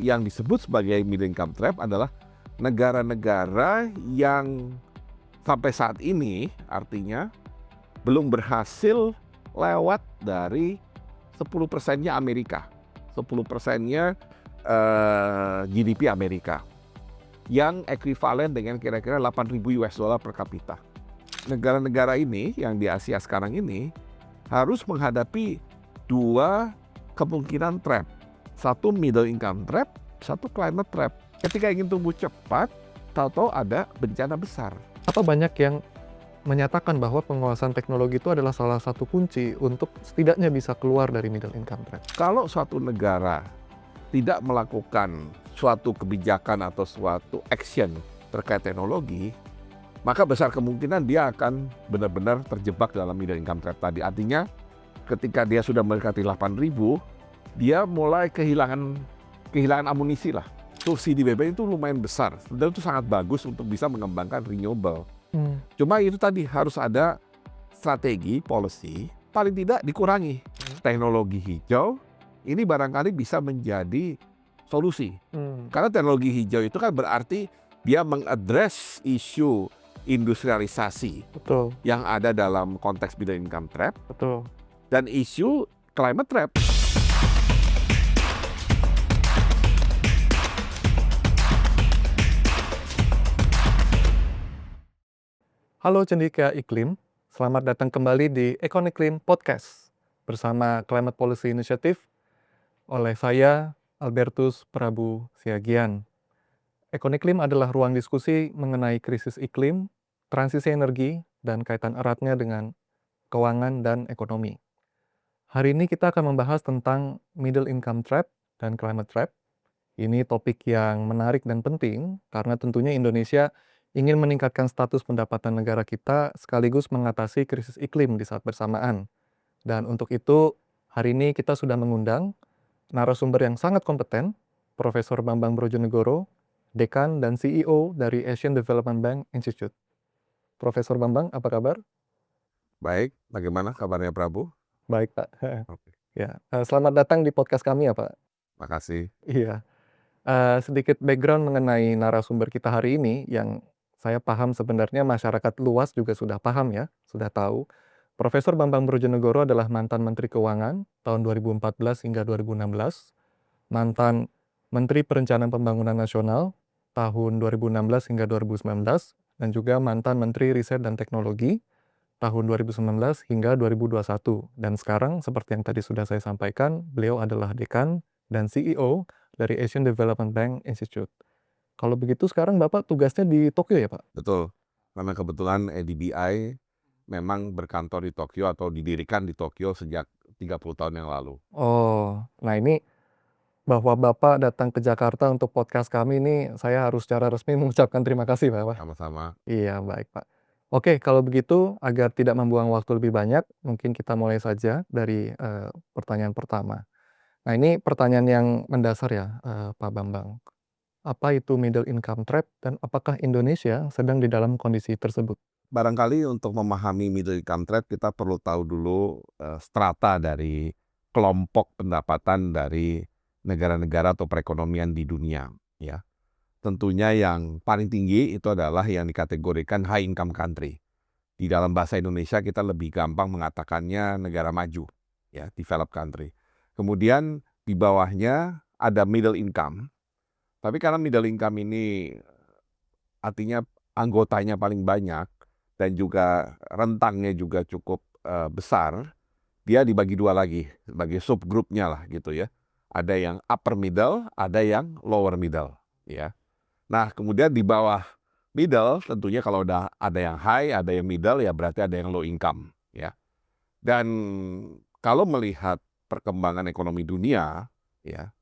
yang disebut sebagai middle income trap adalah negara-negara yang sampai saat ini artinya belum berhasil lewat dari 10%-nya Amerika, 10%-nya GDP Amerika, yang ekuivalen dengan kira-kira 8.000 US dollar per kapita. Negara-negara ini yang di Asia sekarang ini harus menghadapi dua kemungkinan trap. Satu middle income trap, satu climate trap. Ketika ingin tumbuh cepat, tahu-tahu ada bencana besar. Apa banyak yang menyatakan bahwa penguasaan teknologi itu adalah salah satu kunci untuk setidaknya bisa keluar dari middle income trap. Kalau suatu negara tidak melakukan suatu kebijakan atau suatu action terkait teknologi, maka besar kemungkinan dia akan benar-benar terjebak dalam middle income trap tadi. Artinya ketika dia sudah mendekati 8.000, dia mulai kehilangan amunisi lah. Kursi di BBM itu lumayan besar, dan itu sangat bagus untuk bisa mengembangkan renewable. Cuma itu tadi harus ada strategi, policy, paling tidak dikurangi. Teknologi hijau ini barangkali bisa menjadi solusi. Karena teknologi hijau itu kan berarti dia mengadres isu industrialisasi Betul. yang ada dalam konteks middle income trap Betul. dan isu climate trap. Halo cendekia iklim, selamat datang kembali di Econ Iklim Podcast bersama Climate Policy Initiative oleh saya, Albertus Prabu Siagian. Econ Iklim adalah ruang diskusi mengenai krisis iklim, transisi energi, dan kaitan eratnya dengan keuangan dan ekonomi. Hari ini kita akan membahas tentang middle income trap dan climate trap. Ini topik yang menarik dan penting karena tentunya Indonesia ingin meningkatkan status pendapatan negara kita sekaligus mengatasi krisis iklim di saat bersamaan. Dan untuk itu, hari ini kita sudah mengundang narasumber yang sangat kompeten, Profesor Bambang Brojonegoro, Dekan dan CEO dari Asian Development Bank Institute. Profesor Bambang, apa kabar? Baik, bagaimana kabarnya Prabu? Baik, Pak. Oke, Ya, selamat datang di podcast kami ya, Pak. makasih. Iya. Sedikit background mengenai narasumber kita hari ini yang saya paham sebenarnya masyarakat luas juga sudah paham ya, sudah tahu. Profesor Bambang Brojonegoro adalah mantan Menteri Keuangan tahun 2014 hingga 2016, mantan Menteri Perencanaan Pembangunan Nasional tahun 2016 hingga 2019, dan juga mantan Menteri Riset dan Teknologi tahun 2019 hingga 2021. Dan sekarang seperti yang tadi sudah saya sampaikan, beliau adalah Dekan dan CEO dari Asian Development Bank Institute. Kalau begitu sekarang Bapak tugasnya di Tokyo ya, Pak? Betul, karena kebetulan ADBI memang berkantor di Tokyo atau didirikan di Tokyo sejak 30 tahun yang lalu. Oh, nah ini bahwa Bapak datang ke Jakarta untuk podcast kami ini, saya harus secara resmi mengucapkan terima kasih, Pak. Sama-sama. Iya, baik, Pak. Oke, kalau begitu agar tidak membuang waktu lebih banyak, mungkin kita mulai saja dari pertanyaan pertama. Nah, ini pertanyaan yang mendasar ya, Pak Bambang. Apa itu middle income trap dan apakah Indonesia sedang di dalam kondisi tersebut? Barangkali untuk memahami middle income trap kita perlu tahu dulu strata dari kelompok pendapatan dari negara-negara atau perekonomian di dunia. Ya, tentunya yang paling tinggi itu adalah yang dikategorikan high income country. Di dalam bahasa Indonesia kita lebih gampang mengatakannya negara maju, ya, developed country. Kemudian di bawahnya ada middle income. Tapi karena middle income ini artinya anggotanya paling banyak dan juga rentangnya juga cukup besar, dia dibagi dua lagi sebagai subgrupnya lah gitu ya. Ada yang upper middle, ada yang lower middle, ya. Nah, kemudian di bawah middle tentunya kalau udah ada yang high, ada yang middle, ya berarti ada yang low income, ya. Dan kalau melihat perkembangan ekonomi dunia, ya,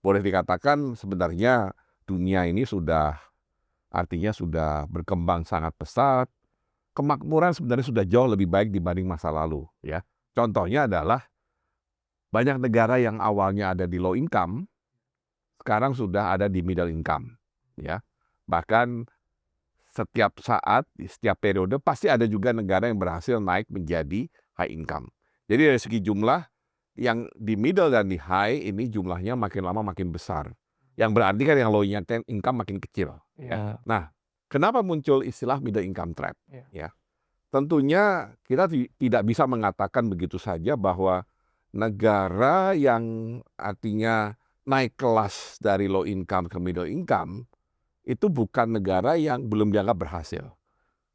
boleh dikatakan sebenarnya dunia ini artinya sudah berkembang sangat pesat. Kemakmuran sebenarnya sudah jauh lebih baik dibanding masa lalu, ya. Contohnya adalah banyak negara yang awalnya ada di low income, sekarang sudah ada di middle income, ya. Bahkan setiap saat, di setiap periode pasti ada juga negara yang berhasil naik menjadi high income. Jadi dari segi jumlah, yang di middle dan di high ini jumlahnya makin lama makin besar. Yang berarti kan yang low income makin kecil, ya. Iya. Nah, kenapa muncul istilah middle income trap? Iya. Ya, tentunya kita tidak bisa mengatakan begitu saja bahwa negara yang artinya naik kelas dari low income ke middle income, itu bukan negara yang belum dianggap berhasil.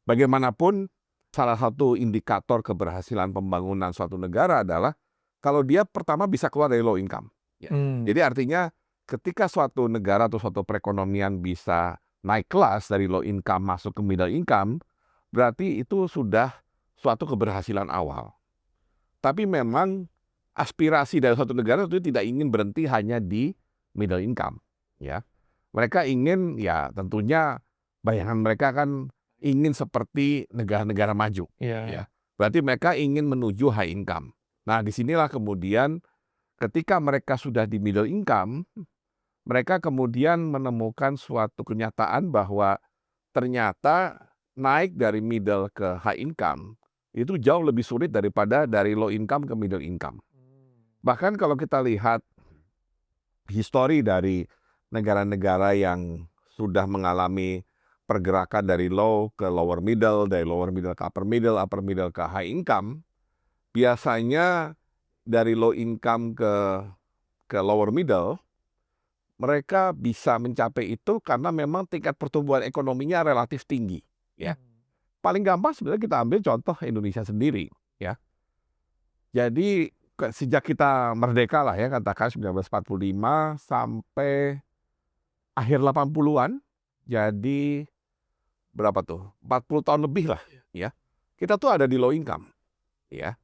Bagaimanapun, salah satu indikator keberhasilan pembangunan suatu negara adalah kalau dia pertama bisa keluar dari low income. Ya. Mmm. Jadi artinya ketika suatu negara atau suatu perekonomian bisa naik kelas dari low income masuk ke middle income, berarti itu sudah suatu keberhasilan awal. Tapi memang aspirasi dari suatu negara itu tidak ingin berhenti hanya di middle income. Ya. Mereka ingin, ya tentunya bayangan mereka kan ingin seperti negara-negara maju, Iya. ya. Berarti mereka ingin menuju high income. Nah, disinilah kemudian ketika mereka sudah di middle income, mereka kemudian menemukan suatu kenyataan bahwa ternyata naik dari middle ke high income itu jauh lebih sulit daripada dari low income ke middle income. Bahkan kalau kita lihat histori dari negara-negara yang sudah mengalami pergerakan dari low ke lower middle, dari lower middle ke upper middle ke high income, biasanya dari low income ke lower middle, mereka bisa mencapai itu karena memang tingkat pertumbuhan ekonominya relatif tinggi, ya. Paling gampang sebenarnya kita ambil contoh Indonesia sendiri, ya. Jadi sejak kita merdeka lah ya, katakan 1945 sampai akhir 80-an, jadi berapa tuh, 40 tahun lebih lah, ya. Kita tuh ada di low income, ya.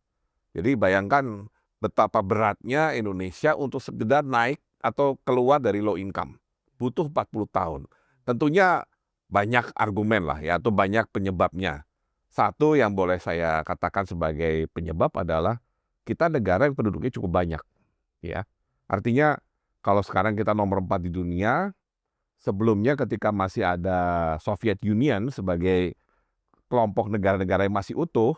Jadi bayangkan betapa beratnya Indonesia untuk sekedar naik atau keluar dari low income. Butuh 40 tahun. Tentunya banyak argumen lah ya, atau banyak penyebabnya. Satu yang boleh saya katakan sebagai penyebab adalah kita negara yang penduduknya cukup banyak, ya. Artinya kalau sekarang kita nomor 4 di dunia, sebelumnya ketika masih ada Soviet Union sebagai kelompok negara-negara yang masih utuh,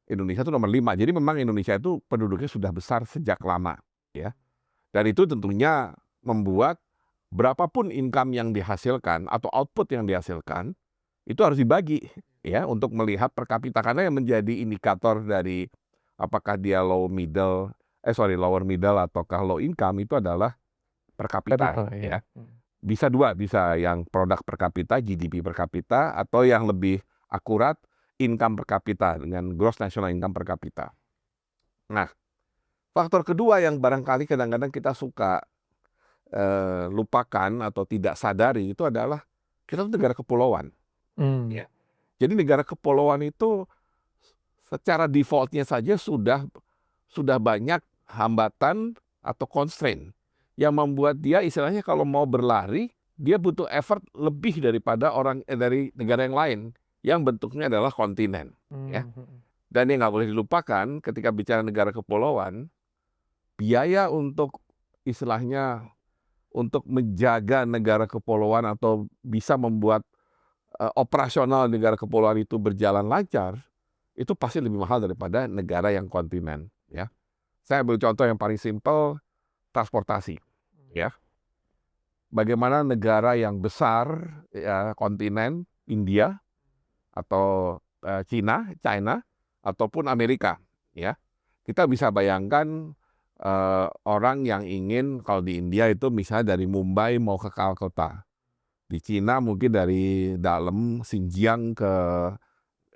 Indonesia itu nomor 5. Jadi memang Indonesia itu penduduknya sudah besar sejak lama, ya. Dan itu tentunya membuat berapapun income yang dihasilkan atau output yang dihasilkan, itu harus dibagi, ya, untuk melihat per kapita. Karena yang menjadi indikator dari apakah dia lower middle ataukah low income itu adalah per kapita, Capital, iya. ya. Bisa dua, bisa yang produk per kapita, GDP per kapita, atau yang lebih akurat income per kapita dengan gross national income per kapita. Nah, faktor kedua yang barangkali kadang-kadang kita suka lupakan atau tidak sadari itu adalah kita tuh negara kepulauan. Mmm. Ya. Jadi negara kepulauan itu secara default-nya saja sudah banyak hambatan atau constraint yang membuat dia istilahnya kalau mau berlari, dia butuh effort lebih daripada dari negara yang lain yang bentuknya adalah kontinen, ya. Mhm. Dan yang nggak boleh dilupakan ketika bicara negara kepulauan, biaya untuk istilahnya untuk menjaga negara kepulauan atau bisa membuat operasional negara kepulauan itu berjalan lancar, itu pasti lebih mahal daripada negara yang kontinen, ya. Saya ambil contoh yang paling simpel, transportasi, ya. Bagaimana negara yang besar, ya, kontinen, India atau China ataupun Amerika, ya. Kita bisa bayangkan orang yang ingin kalau di India itu misalnya dari Mumbai mau ke Calcutta. Di Cina mungkin dari dalam Xinjiang ke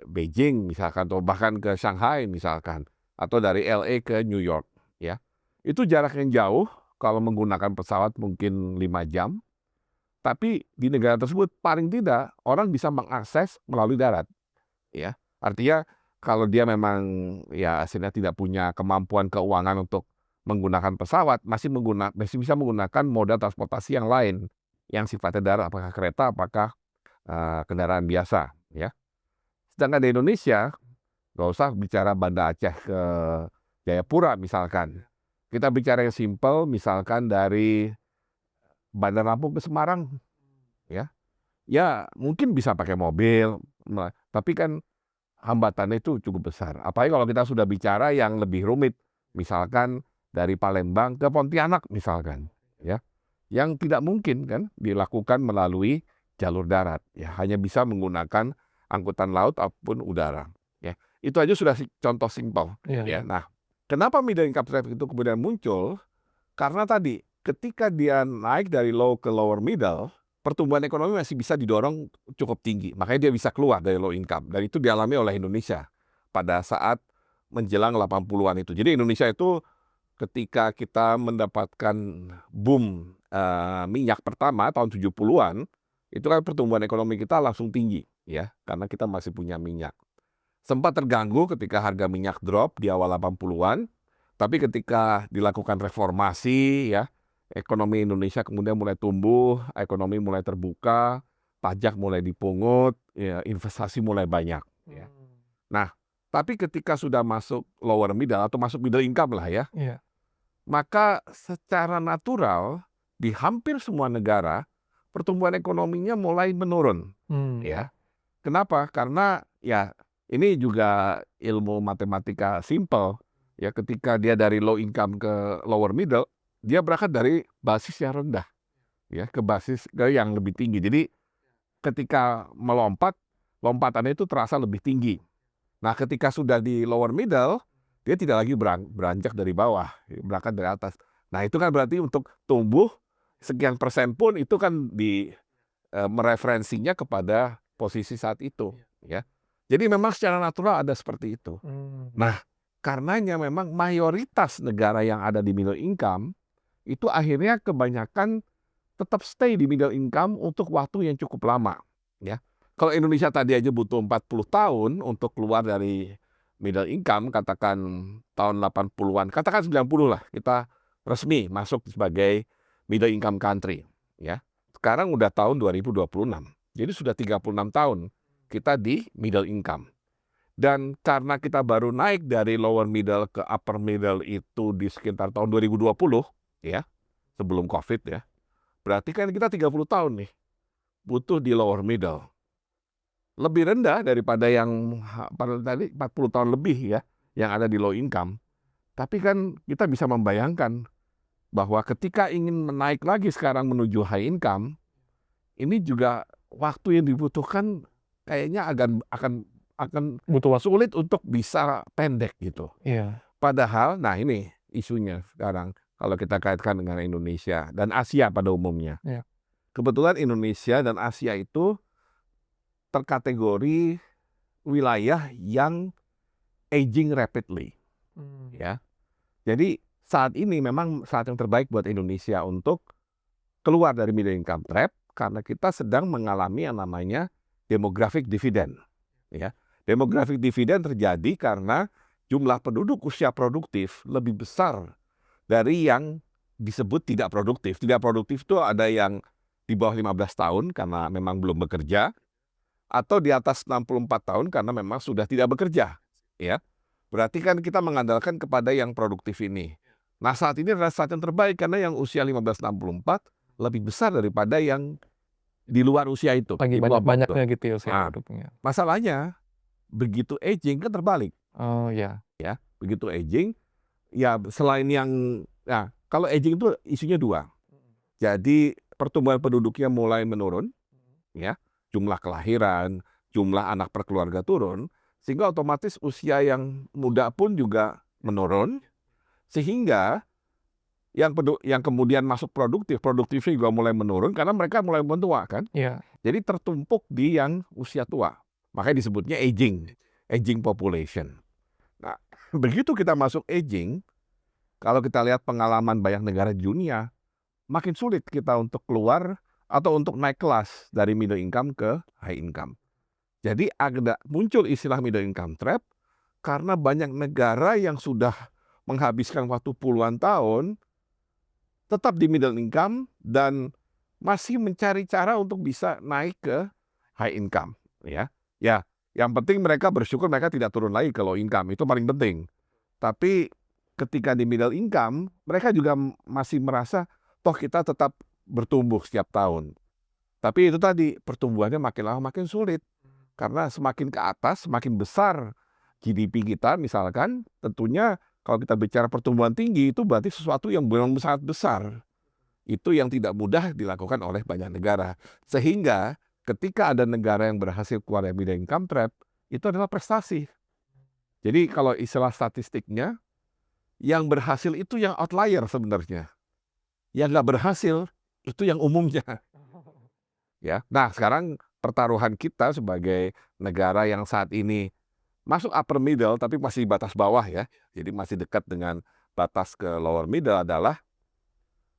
Beijing misalkan, atau bahkan ke Shanghai misalkan, atau dari LA ke New York, ya. Itu jarak yang jauh, kalau menggunakan pesawat mungkin 5 jam, tapi di negara tersebut paling tidak orang bisa mengakses melalui darat, ya. Artinya kalau dia memang ya hasilnya tidak punya kemampuan keuangan untuk menggunakan pesawat, masih bisa menggunakan moda transportasi yang lain, yang sifatnya darat, apakah kereta, apakah kendaraan biasa, ya. Sedangkan di Indonesia, nggak usah bicara Banda Aceh ke Jayapura misalkan. Kita bicara yang simpel, misalkan dari Bandar Lampung ke Semarang, ya. Ya mungkin bisa pakai mobil, tapi kan hambatannya itu cukup besar. Apalagi kalau kita sudah bicara yang lebih rumit, misalkan dari Palembang ke Pontianak misalkan, ya. yang tidak mungkin kan dilakukan melalui jalur darat. Ya, hanya bisa menggunakan angkutan laut ataupun udara. Ya, itu aja sudah contoh simpel. Iya, Ya, iya. nah, kenapa middle income trap itu kemudian muncul? Karena tadi ketika dia naik dari low ke lower middle, pertumbuhan ekonomi masih bisa didorong cukup tinggi. Makanya dia bisa keluar dari low income. Dan itu dialami oleh Indonesia pada saat menjelang 80-an itu. Jadi Indonesia itu ketika kita mendapatkan boom minyak pertama tahun 70-an, itu kan pertumbuhan ekonomi kita langsung tinggi ya, karena kita masih punya minyak. Sempat terganggu ketika harga minyak drop di awal 80-an, tapi ketika dilakukan reformasi ya, ekonomi Indonesia kemudian mulai tumbuh, ekonomi mulai terbuka, pajak mulai dipungut, ya, investasi mulai banyak ya. Nah, tapi ketika sudah masuk lower middle atau masuk middle income lah ya, Iya. maka secara natural di hampir semua negara pertumbuhan ekonominya mulai menurun Iya. ya. Kenapa? Karena ya ini juga ilmu matematika simple ya, ketika dia dari low income ke lower middle, dia berangkat dari basis yang rendah ya ke basis ke yang lebih tinggi. Jadi ketika melompat, lompatannya itu terasa lebih tinggi. Nah, ketika sudah di lower middle, dia tidak lagi beranjak dari bawah, berangkat dari atas. Nah, itu kan berarti untuk tumbuh sekian persen pun itu kan mereferensinya kepada posisi saat itu, ya. Jadi memang secara natural ada seperti itu. Nah, karenanya memang mayoritas negara yang ada di middle income itu akhirnya kebanyakan tetap stay di middle income untuk waktu yang cukup lama, ya. Kalau Indonesia tadi aja butuh 40 tahun untuk keluar dari middle income, katakan tahun 80-an, katakan 90 lah, kita resmi masuk sebagai middle income country, ya. Sekarang udah tahun 2026. Jadi sudah 36 tahun kita di middle income. Dan karena kita baru naik dari lower middle ke upper middle itu di sekitar tahun 2020, ya, sebelum Covid ya. Berarti kan kita 30 tahun nih butuh di lower middle. Lebih rendah daripada yang pada tadi 40 tahun lebih ya yang ada di low income. Tapi kan kita bisa membayangkan bahwa ketika ingin menaik lagi sekarang menuju high income, ini juga waktu yang dibutuhkan kayaknya akan Butuh waktu. sulit untuk bisa pendek gitu. Iya. Padahal, nah ini isunya sekarang kalau kita kaitkan dengan Indonesia dan Asia pada umumnya. Iya. Kebetulan Indonesia dan Asia itu terkategori wilayah yang aging rapidly, ya. Jadi saat ini memang saat yang terbaik buat Indonesia untuk keluar dari middle income trap karena kita sedang mengalami yang namanya demographic dividend, ya. Demographic dividend terjadi karena jumlah penduduk usia produktif lebih besar dari yang disebut tidak produktif. Tidak produktif itu ada yang di bawah 15 tahun karena memang belum bekerja, atau di atas 64 tahun karena memang sudah tidak bekerja, ya. Berarti kan kita mengandalkan kepada yang produktif ini. Nah, saat ini adalah saat yang terbaik karena yang usia 15-64 lebih besar daripada yang di luar usia itu, Lagi di kelompok itu. banyak-banyaknya gitu ya usia Nah, produknya. masalahnya begitu aging kan terbalik, Oh, ya. ya. Begitu aging, ya selain yang nah, kalau aging itu isunya dua. Jadi pertumbuhan penduduknya mulai menurun, ya, jumlah kelahiran, jumlah anak per keluarga turun, sehingga otomatis usia yang muda pun juga menurun, sehingga yang kemudian masuk produktifnya juga mulai menurun karena mereka mulai mentua kan. Iya. Jadi tertumpuk di yang usia tua. Makanya disebutnya aging population. Nah, begitu kita masuk aging, kalau kita lihat pengalaman banyak negara di dunia, makin sulit kita untuk keluar atau untuk naik kelas dari middle income ke high income. Jadi ada muncul istilah middle income trap karena banyak negara yang sudah menghabiskan waktu puluhan tahun tetap di middle income dan masih mencari cara untuk bisa naik ke high income, ya. Ya, yang penting mereka bersyukur mereka tidak turun lagi ke low income, itu paling penting. Tapi ketika di middle income, mereka juga masih merasa toh kita tetap bertumbuh setiap tahun. Tapi itu tadi pertumbuhannya makin lama makin sulit. Karena semakin ke atas, semakin besar GDP kita misalkan, tentunya kalau kita bicara pertumbuhan tinggi itu berarti sesuatu yang belum sangat besar. Itu yang tidak mudah dilakukan oleh banyak negara. Sehingga ketika ada negara yang berhasil keluar dari middle income trap, itu adalah prestasi. Jadi kalau istilah statistiknya, yang berhasil itu yang outlier sebenarnya. Yang nggak berhasil itu yang umumnya. Ya. Nah, sekarang pertaruhan kita sebagai negara yang saat ini masuk upper middle tapi masih batas bawah ya. Jadi masih dekat dengan batas ke lower middle adalah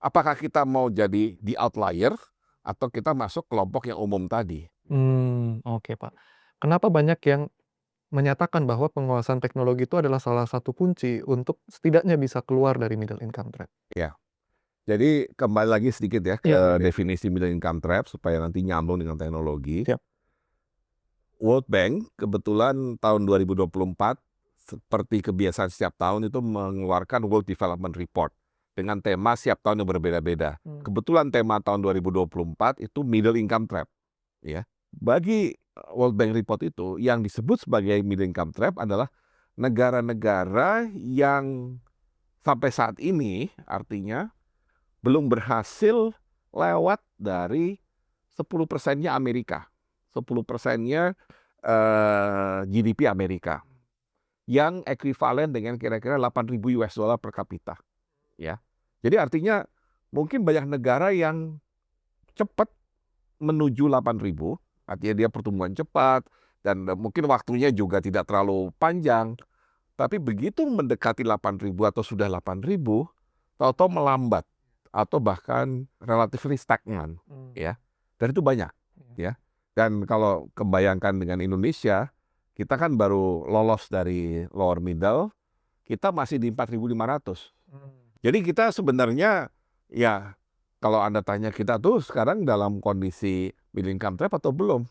apakah kita mau jadi di outlier atau kita masuk kelompok yang umum tadi. Oke, Pak. Kenapa banyak yang menyatakan bahwa penguasaan teknologi itu adalah salah satu kunci untuk setidaknya bisa keluar dari middle income trap? Ya. Jadi kembali lagi sedikit ya Iya. ke definisi middle income trap supaya nanti nyambung dengan teknologi. Siap. World Bank kebetulan tahun 2024 seperti kebiasaan setiap tahun itu mengeluarkan World Development Report dengan tema setiap tahun yang berbeda-beda. Kebetulan tema tahun 2024 itu middle income trap, ya. Bagi World Bank Report itu yang disebut sebagai middle income trap adalah negara-negara yang sampai saat ini artinya belum berhasil lewat dari 10%-nya Amerika. 10%-nya GDP Amerika yang ekuivalen dengan kira-kira 8.000 US dollar per kapita, ya. Jadi artinya mungkin banyak negara yang cepat menuju 8.000, artinya dia pertumbuhan cepat dan mungkin waktunya juga tidak terlalu panjang. Tapi begitu mendekati 8.000 atau sudah 8.000, tahu-tahu melambat atau bahkan relatively stagnan, ya. Dan itu banyak, ya. Dan kalau kebayangkan dengan Indonesia, kita kan baru lolos dari lower middle, kita masih di 4.500. Jadi kita sebenarnya ya kalau Anda tanya kita tuh sekarang dalam kondisi middle income trap atau belum?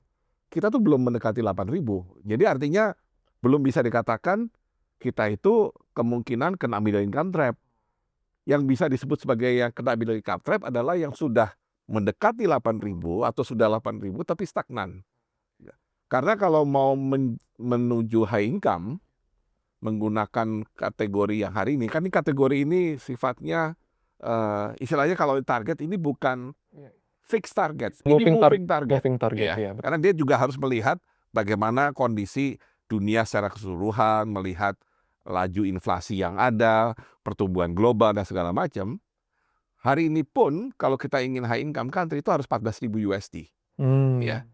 Kita tuh belum mendekati 8.000. Jadi artinya belum bisa dikatakan kita itu kemungkinan kena middle income trap. Yang bisa disebut sebagai yang kena middle income trap adalah yang sudah mendekati 8.000 atau sudah 8.000 tapi stagnan. Karena kalau mau menuju high income menggunakan kategori yang hari ini, kan ini kategori ini sifatnya istilahnya kalau target ini bukan fixed target, ini moving target. Ya. Ya. Karena dia juga harus melihat bagaimana kondisi dunia secara keseluruhan, melihat laju inflasi yang ada, pertumbuhan global dan segala macam. Hari ini pun kalau kita ingin high income country itu harus 14.000 USD. Ya.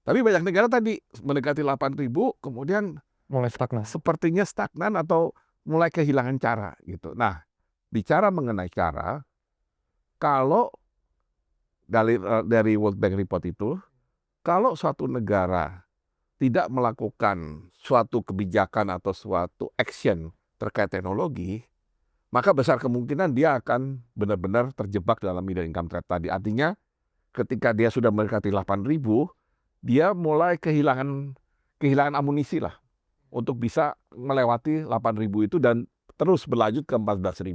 Tapi banyak negara tadi mendekati 8.000 kemudian Mulai stagnan. sepertinya stagnan atau mulai kehilangan cara gitu. Nah, bicara mengenai cara, kalau dari World Bank Report itu, kalau suatu negara tidak melakukan suatu kebijakan atau suatu action terkait teknologi, maka besar kemungkinan dia akan benar-benar terjebak dalam middle income trap tadi. Artinya ketika dia sudah mendekati 8.000, dia mulai kehilangan amunisi lah untuk bisa melewati 8.000 itu dan terus berlanjut ke 14.000.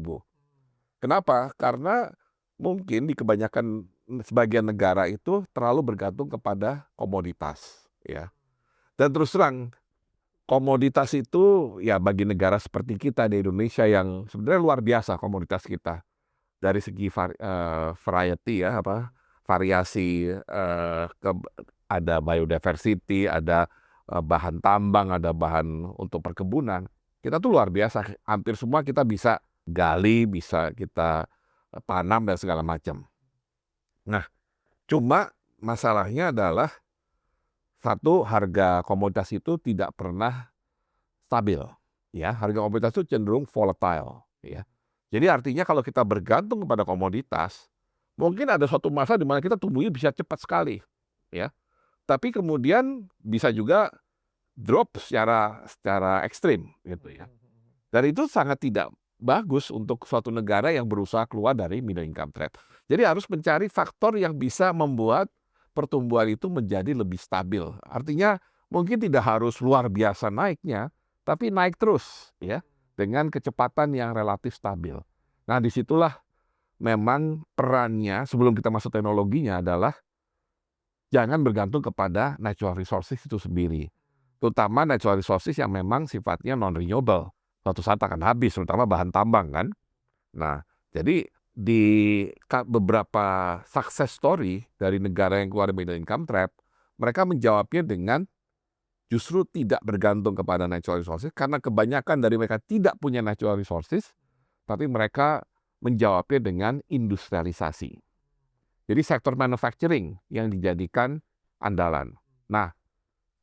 Kenapa? Karena mungkin di kebanyakan sebagian negara itu terlalu bergantung kepada komoditas, ya. Dan terus terang komoditas itu ya bagi negara seperti kita di Indonesia yang sebenarnya luar biasa komoditas kita dari segi variety ya variasi ada biodiversity, ada bahan tambang, ada bahan untuk perkebunan. Kita tuh luar biasa, hampir semua kita bisa gali, bisa kita tanam dan segala macam. Nah, cuma masalahnya adalah satu, harga komoditas itu tidak pernah stabil, ya. Harga komoditas itu cenderung volatile, ya. Jadi artinya kalau kita bergantung kepada komoditas, mungkin ada suatu masa di mana kita tumbuhnya bisa cepat sekali, ya. Tapi kemudian bisa juga drop secara ekstrim, gitu ya. Dan itu sangat tidak bagus untuk suatu negara yang berusaha keluar dari middle income trap. Jadi harus mencari faktor yang bisa membuat pertumbuhan itu menjadi lebih stabil. Artinya mungkin tidak harus luar biasa naiknya, tapi naik terus ya dengan kecepatan yang relatif stabil. Nah, disitulah memang perannya sebelum kita masuk teknologinya adalah jangan bergantung kepada natural resources itu sendiri. Terutama natural resources yang memang sifatnya non-renewable. Suatu saat akan habis, terutama bahan tambang kan. Nah, jadi di beberapa success story dari negara yang keluar dari middle income trap, mereka menjawabnya dengan justru tidak bergantung kepada natural resources, karena kebanyakan dari mereka tidak punya natural resources, tapi mereka menjawabnya dengan industrialisasi. Jadi sektor manufacturing yang dijadikan andalan. Nah,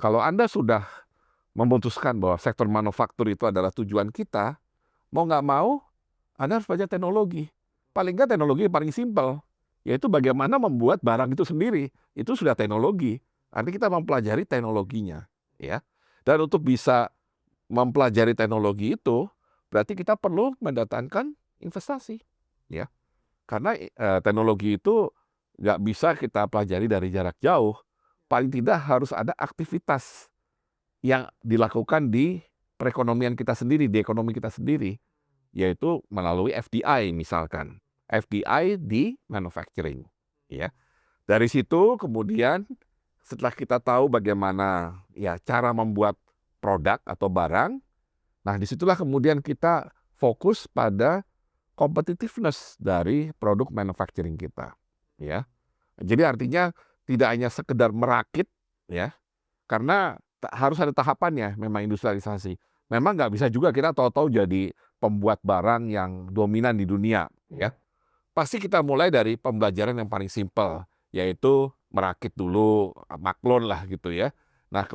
kalau Anda sudah memutuskan bahwa sektor manufaktur itu adalah tujuan kita, mau nggak mau, Anda harus belajar teknologi. Paling nggak teknologi yang paling simpel, yaitu bagaimana membuat barang itu sendiri. Itu sudah teknologi. Artinya kita mempelajari teknologinya, ya. Dan untuk bisa mempelajari teknologi itu, berarti kita perlu mendatangkan investasi, ya. Karena teknologi itu nggak bisa kita pelajari dari jarak jauh. Paling tidak harus ada aktivitas yang dilakukan di perekonomian kita sendiri, di ekonomi kita sendiri, yaitu melalui FDI misalkan. FDI di manufacturing, ya. Dari situ kemudian setelah kita tahu bagaimana ya cara membuat produk atau barang, nah disitulah kemudian kita fokus pada competitiveness dari produk manufacturing kita, ya. Jadi artinya tidak hanya sekedar merakit, ya, karena harus ada tahapannya memang industrialisasi. Memang nggak bisa juga kita tahu-tahu jadi pembuat barang yang dominan di dunia, ya. Pasti kita mulai dari pembelajaran yang paling simpel, yaitu merakit dulu, maklun lah gitu ya. Nah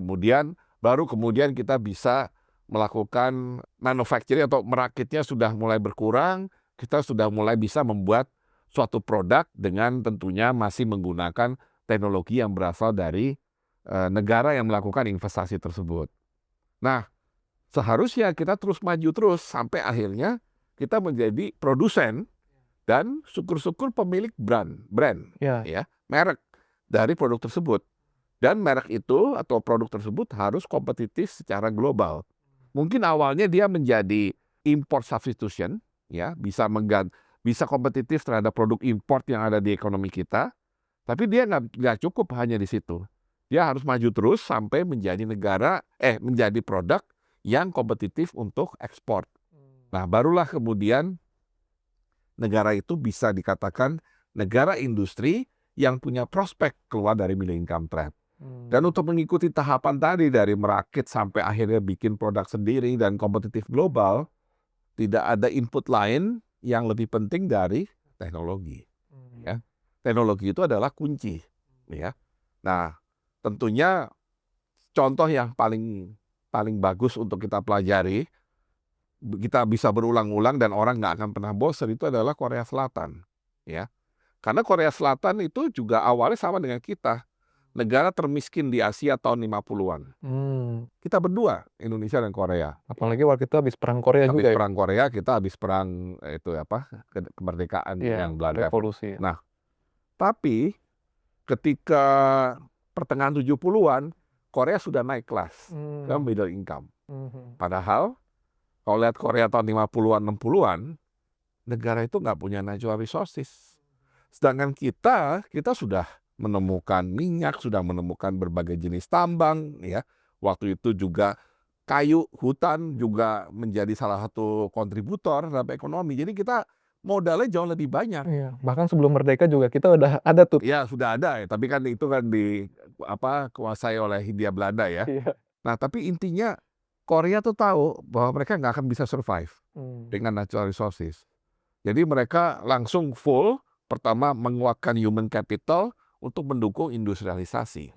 baru kemudian kita bisa melakukan manufacturing atau merakitnya sudah mulai berkurang, kita sudah mulai bisa membuat suatu produk dengan tentunya masih menggunakan teknologi yang berasal dari negara yang melakukan investasi tersebut. Nah, seharusnya kita terus maju terus sampai akhirnya kita menjadi produsen dan syukur-syukur pemilik brand, Ya. ya, merek dari produk tersebut. Dan merek itu atau produk tersebut harus kompetitif secara global. Mungkin awalnya dia menjadi import substitution, ya, bisa kompetitif terhadap produk import yang ada di ekonomi kita, tapi dia nggak cukup hanya di situ. Dia harus maju terus sampai menjadi produk yang kompetitif untuk ekspor. Nah, barulah kemudian negara itu bisa dikatakan negara industri yang punya prospek keluar dari middle income trap. Dan untuk mengikuti tahapan tadi dari merakit sampai akhirnya bikin produk sendiri dan kompetitif global, tidak ada input lain yang lebih penting dari teknologi. Ya. Teknologi itu adalah kunci. Ya. Nah, tentunya contoh yang paling bagus untuk kita pelajari, kita bisa berulang-ulang dan orang nggak akan pernah bosan, itu adalah Korea Selatan. Ya. Karena Korea Selatan itu juga awalnya sama dengan kita. Negara termiskin di Asia tahun 50-an. Kita berdua, Indonesia dan Korea. Apalagi waktu itu habis perang Korea Habis juga ya? perang Korea, kita habis perang kemerdekaan Iya, yang Belanda. revolusi. Nah, tapi ketika pertengahan 70-an, Korea sudah naik kelas ke middle income. Padahal kalau lihat Korea tahun 50-an, 60-an, negara itu nggak punya natural resources. Sedangkan kita sudah menemukan minyak, sudah menemukan berbagai jenis tambang, ya. Waktu itu juga kayu, hutan juga menjadi salah satu kontributor terhadap ekonomi. Jadi kita modalnya jauh lebih banyak. Iya, bahkan sebelum merdeka juga kita udah ada tuh. Ya sudah ada ya, tapi kan itu kan kuasai oleh Hindia Belanda ya. Iya. Nah tapi intinya Korea tuh tahu bahwa mereka nggak akan bisa survive dengan natural resources. Jadi mereka langsung full, pertama menguatkan human capital untuk mendukung industrialisasi.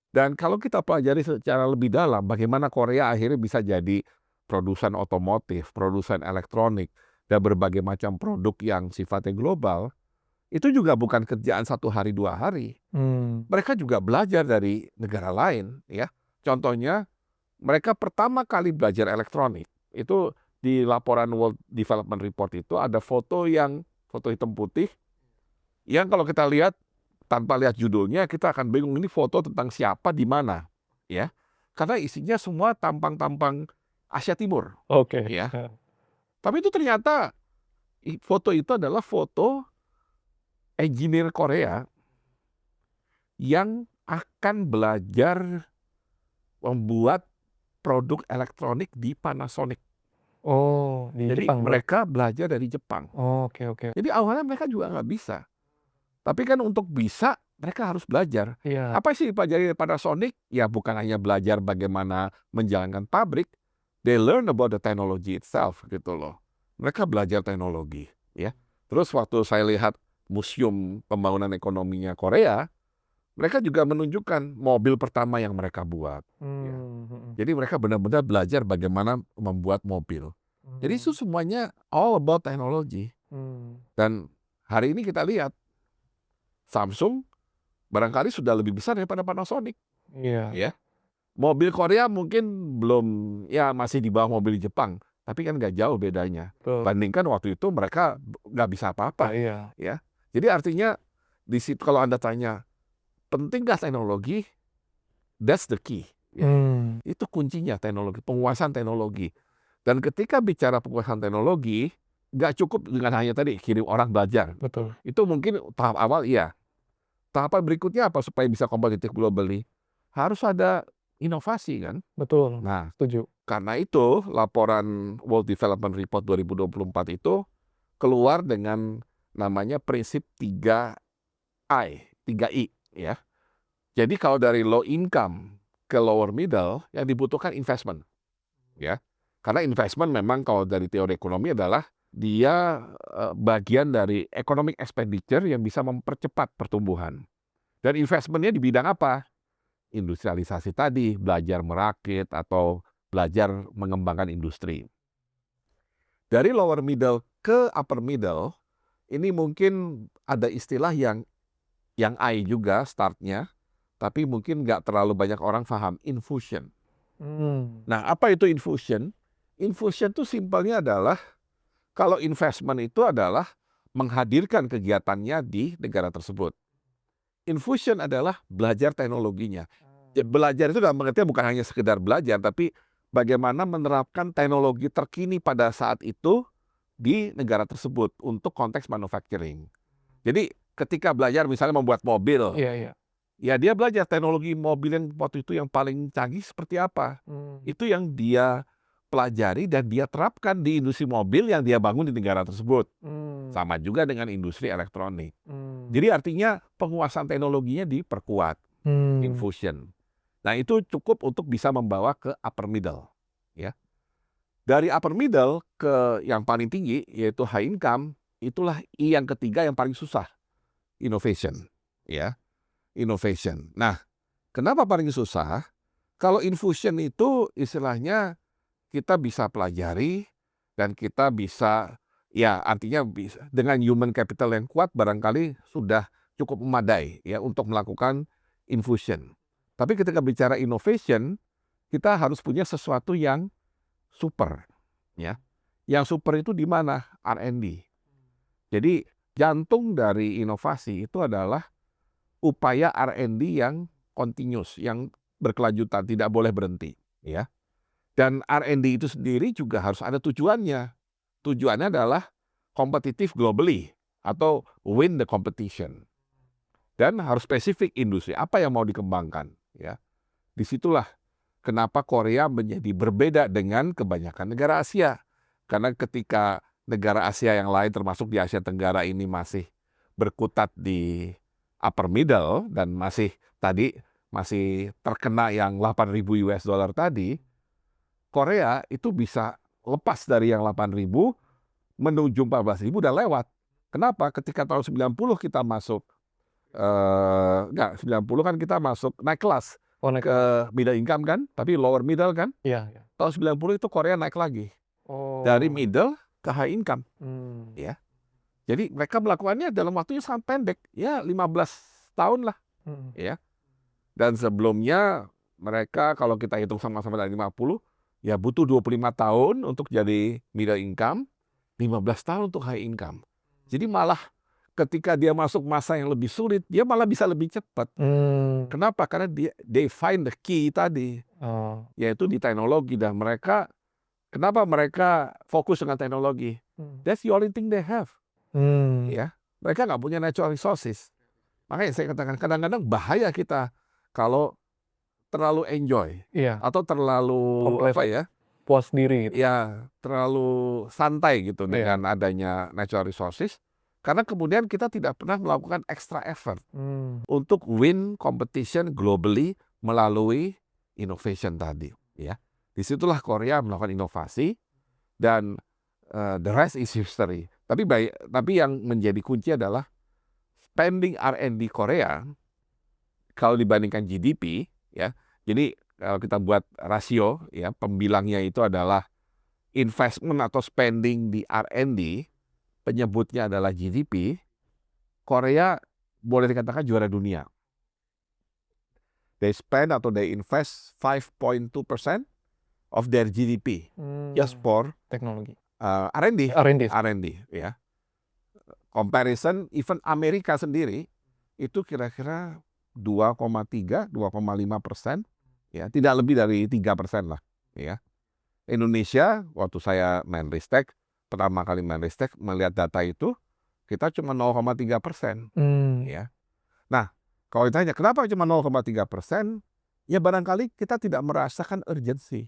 Dan kalau kita pelajari secara lebih dalam, bagaimana Korea akhirnya bisa jadi produsen otomotif, produsen elektronik, dan berbagai macam produk yang sifatnya global, itu juga bukan kerjaan 1 hari 2 hari. Mereka juga belajar dari negara lain, ya. Contohnya, mereka pertama kali belajar elektronik, itu di laporan World Development Report itu ada foto hitam putih, yang kalau kita lihat tanpa lihat judulnya kita akan bingung ini foto tentang siapa di mana, ya. Karena isinya semua tampang-tampang Asia Timur, Oke. ya. Tapi itu ternyata foto itu adalah foto engineer Korea yang akan belajar membuat produk elektronik di Panasonic. Oh, di Jadi Jepang, Bro? mereka belajar dari Jepang. Oh, oke oke. Jadi awalnya mereka juga nggak bisa. Tapi kan untuk bisa, mereka harus belajar. Iya, Apa sih dipelajari pada Sonic? Ya bukan hanya belajar bagaimana menjalankan pabrik, they learn about the technology itself gitu loh. Mereka belajar teknologi, ya. Terus waktu saya lihat museum pembangunan ekonominya Korea, mereka juga menunjukkan mobil pertama yang mereka buat, ya. mhm. Jadi mereka benar-benar belajar bagaimana membuat mobil. Jadi itu Mmm, semuanya all about technology. mmm. Dan hari ini kita lihat Samsung barangkali sudah lebih besar daripada Panasonic, Iya, ya. Mobil Korea mungkin belum, ya masih di bawah mobil Jepang, tapi kan nggak jauh bedanya. betul. Bandingkan waktu itu mereka nggak bisa Ah, apa-apa, iya. ya. Jadi artinya di situ kalau Anda tanya, pentingkah teknologi? That's the key, ya. Mmm, Itu kuncinya teknologi, penguasaan teknologi. Dan ketika bicara penguasaan teknologi, nggak cukup dengan hanya tadi kirim orang belajar. betul Itu mungkin tahap awal iya. Tahapan berikutnya apa supaya bisa kompetitif globally? Harus ada inovasi kan? betul, Nah, setuju. karena itu laporan World Development Report 2024 itu keluar dengan namanya prinsip 3I, 3I ya. Jadi kalau dari low income ke lower middle yang dibutuhkan investment ya. Karena investment memang kalau dari teori ekonomi adalah dia bagian dari economic expenditure yang bisa mempercepat pertumbuhan. Dan investment-nya di bidang apa? Industrialisasi tadi, belajar merakit atau belajar mengembangkan industri. Dari lower middle ke upper middle, ini mungkin ada istilah yang I juga startnya, tapi mungkin nggak terlalu banyak orang paham, infusion. Mmm, Nah, apa itu infusion? Infusion itu simpelnya adalah, kalau investment itu adalah menghadirkan kegiatannya di negara tersebut. Infusion adalah belajar teknologinya. Ya, belajar itu dalam pengertian bukan hanya sekedar belajar, tapi bagaimana menerapkan teknologi terkini pada saat itu di negara tersebut untuk konteks manufacturing. Jadi ketika belajar misalnya membuat mobil, iya iya. ya dia belajar teknologi mobil yang waktu itu yang paling canggih seperti apa. Mmm, Itu yang dia pelajari dan dia terapkan di industri mobil yang dia bangun di negara tersebut. mmm, Sama juga dengan industri elektronik. mmm, Jadi artinya penguasaan teknologinya diperkuat, mmm, infusion. Nah, itu cukup untuk bisa membawa ke upper middle, ya. Dari upper middle ke yang paling tinggi, yaitu high income, itulah I yang ketiga yang paling susah, innovation, ya, innovation. Nah, kenapa paling susah? Kalau infusion itu istilahnya kita bisa pelajari dan kita bisa, ya artinya bisa dengan human capital yang kuat barangkali sudah cukup memadai ya untuk melakukan infusion. Tapi ketika bicara innovation, kita harus punya sesuatu yang super, ya. Yang super itu di mana? R&D. Jadi jantung dari inovasi itu adalah upaya R&D yang continuous, yang berkelanjutan, tidak boleh berhenti, ya. Dan R&D itu sendiri juga harus ada tujuannya. Tujuannya adalah kompetitif globally atau win the competition. Dan harus spesifik industri apa yang mau dikembangkan, ya. Disitulah kenapa Korea menjadi berbeda dengan kebanyakan negara Asia. Karena ketika negara Asia yang lain termasuk di Asia Tenggara ini masih berkutat di upper middle dan masih terkena yang 8.000 US dollar tadi, Korea itu bisa lepas dari yang 8.000 menuju 14.000 udah lewat. Kenapa? Ketika tahun 90 kita masuk, enggak, 90 kan kita masuk naik kelas oh naik kelas. ke middle income kan, tapi lower middle kan. Iya iya. Tahun 90 itu Korea naik lagi, dari Oh, middle ke high income, mmm, ya. Jadi mereka melakukannya dalam waktu yang sangat pendek, ya 15 tahun lah, mhm, ya. Dan sebelumnya mereka kalau kita hitung sama-sama dari 50, ya butuh 25 tahun untuk jadi middle income, 15 tahun untuk high income. Jadi malah ketika dia masuk masa yang lebih sulit, dia malah bisa lebih cepat. mmm, Kenapa? Karena they find the key tadi, oh, yaitu di teknologi, dan kenapa mereka fokus dengan teknologi? mmm, That's the only thing they have, mmm, ya. Mereka nggak punya natural resources. Makanya saya katakan kadang-kadang bahaya kita kalau terlalu enjoy iya, atau terlalu komplasen, apa ya? puas diri gitu. Ya, terlalu santai gitu Iya. dengan adanya natural resources, karena kemudian kita tidak pernah melakukan extra effort Mmm. untuk win competition globally melalui innovation tadi, ya. Disitulah Korea melakukan inovasi dan, the rest is history. Tapi yang menjadi kunci adalah spending R&D Korea kalau dibandingkan GDP, ya. Jadi kalau kita buat rasio, ya, pembilangnya itu adalah investment atau spending di R&D, penyebutnya adalah GDP, Korea boleh dikatakan juara dunia. They spend atau they invest 5.2% of their GDP just for Teknologi. R&D, R&D. R&D, ya. Comparison, even Amerika sendiri itu kira-kira 2,3, 2,5%, ya, tidak lebih dari 3% lah, ya. Indonesia waktu saya main Ristek, pertama kali main Ristek melihat data itu, kita cuma 0,3%, Mmm. ya. Nah, kalau ditanya kenapa cuma 0,3%, ya barangkali kita tidak merasakan urgensi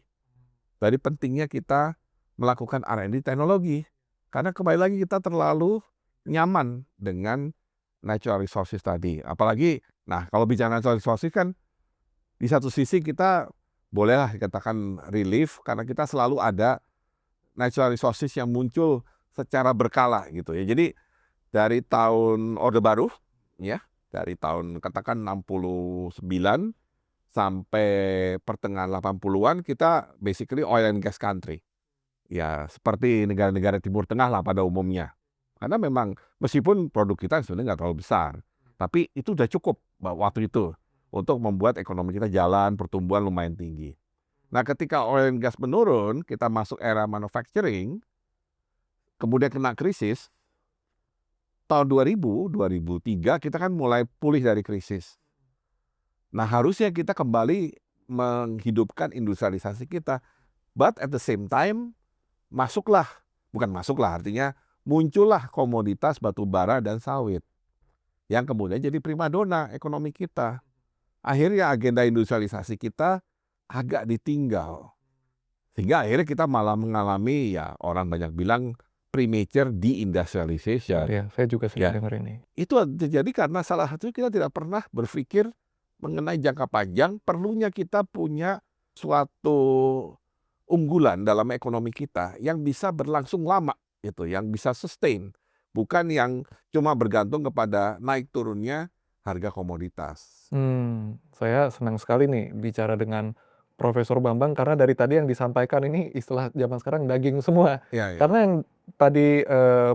dari pentingnya kita melakukan R&D teknologi. Karena kembali lagi kita terlalu nyaman dengan natural resources tadi. Apalagi, nah kalau bicara natural resources kan di satu sisi kita bolehlah dikatakan relief karena kita selalu ada natural resources yang muncul secara berkala gitu ya. Jadi dari tahun Orde Baru, ya, dari tahun katakan 69 sampai pertengahan 80-an kita basically oil and gas country. Ya, seperti negara-negara Timur Tengah lah pada umumnya. Karena memang meskipun produk kita sebenarnya nggak terlalu besar, tapi itu udah cukup waktu itu untuk membuat ekonomi kita jalan, pertumbuhan lumayan tinggi. Nah, ketika oil and gas menurun, kita masuk era manufacturing, kemudian kena krisis, tahun 2000, 2003 kita kan mulai pulih dari krisis. Nah, harusnya kita kembali menghidupkan industrialisasi kita. But at the same time, bukan masuklah, artinya muncullah komoditas batu bara dan sawit yang kemudian jadi primadona ekonomi kita. Akhirnya agenda industrialisasi kita agak ditinggal. Sehingga akhirnya kita malah mengalami, ya orang banyak bilang premature deindustrialization. Iya, saya juga sering Ya, dengar ini. itu terjadi karena salah satu kita tidak pernah berpikir mengenai jangka panjang, perlunya kita punya suatu unggulan dalam ekonomi kita yang bisa berlangsung lama, gitu, yang bisa sustain, bukan yang cuma bergantung kepada naik turunnya harga komoditas. Saya senang sekali nih bicara dengan Profesor Bambang karena dari tadi yang disampaikan ini istilah zaman sekarang daging semua. Iya, iya. Karena yang tadi,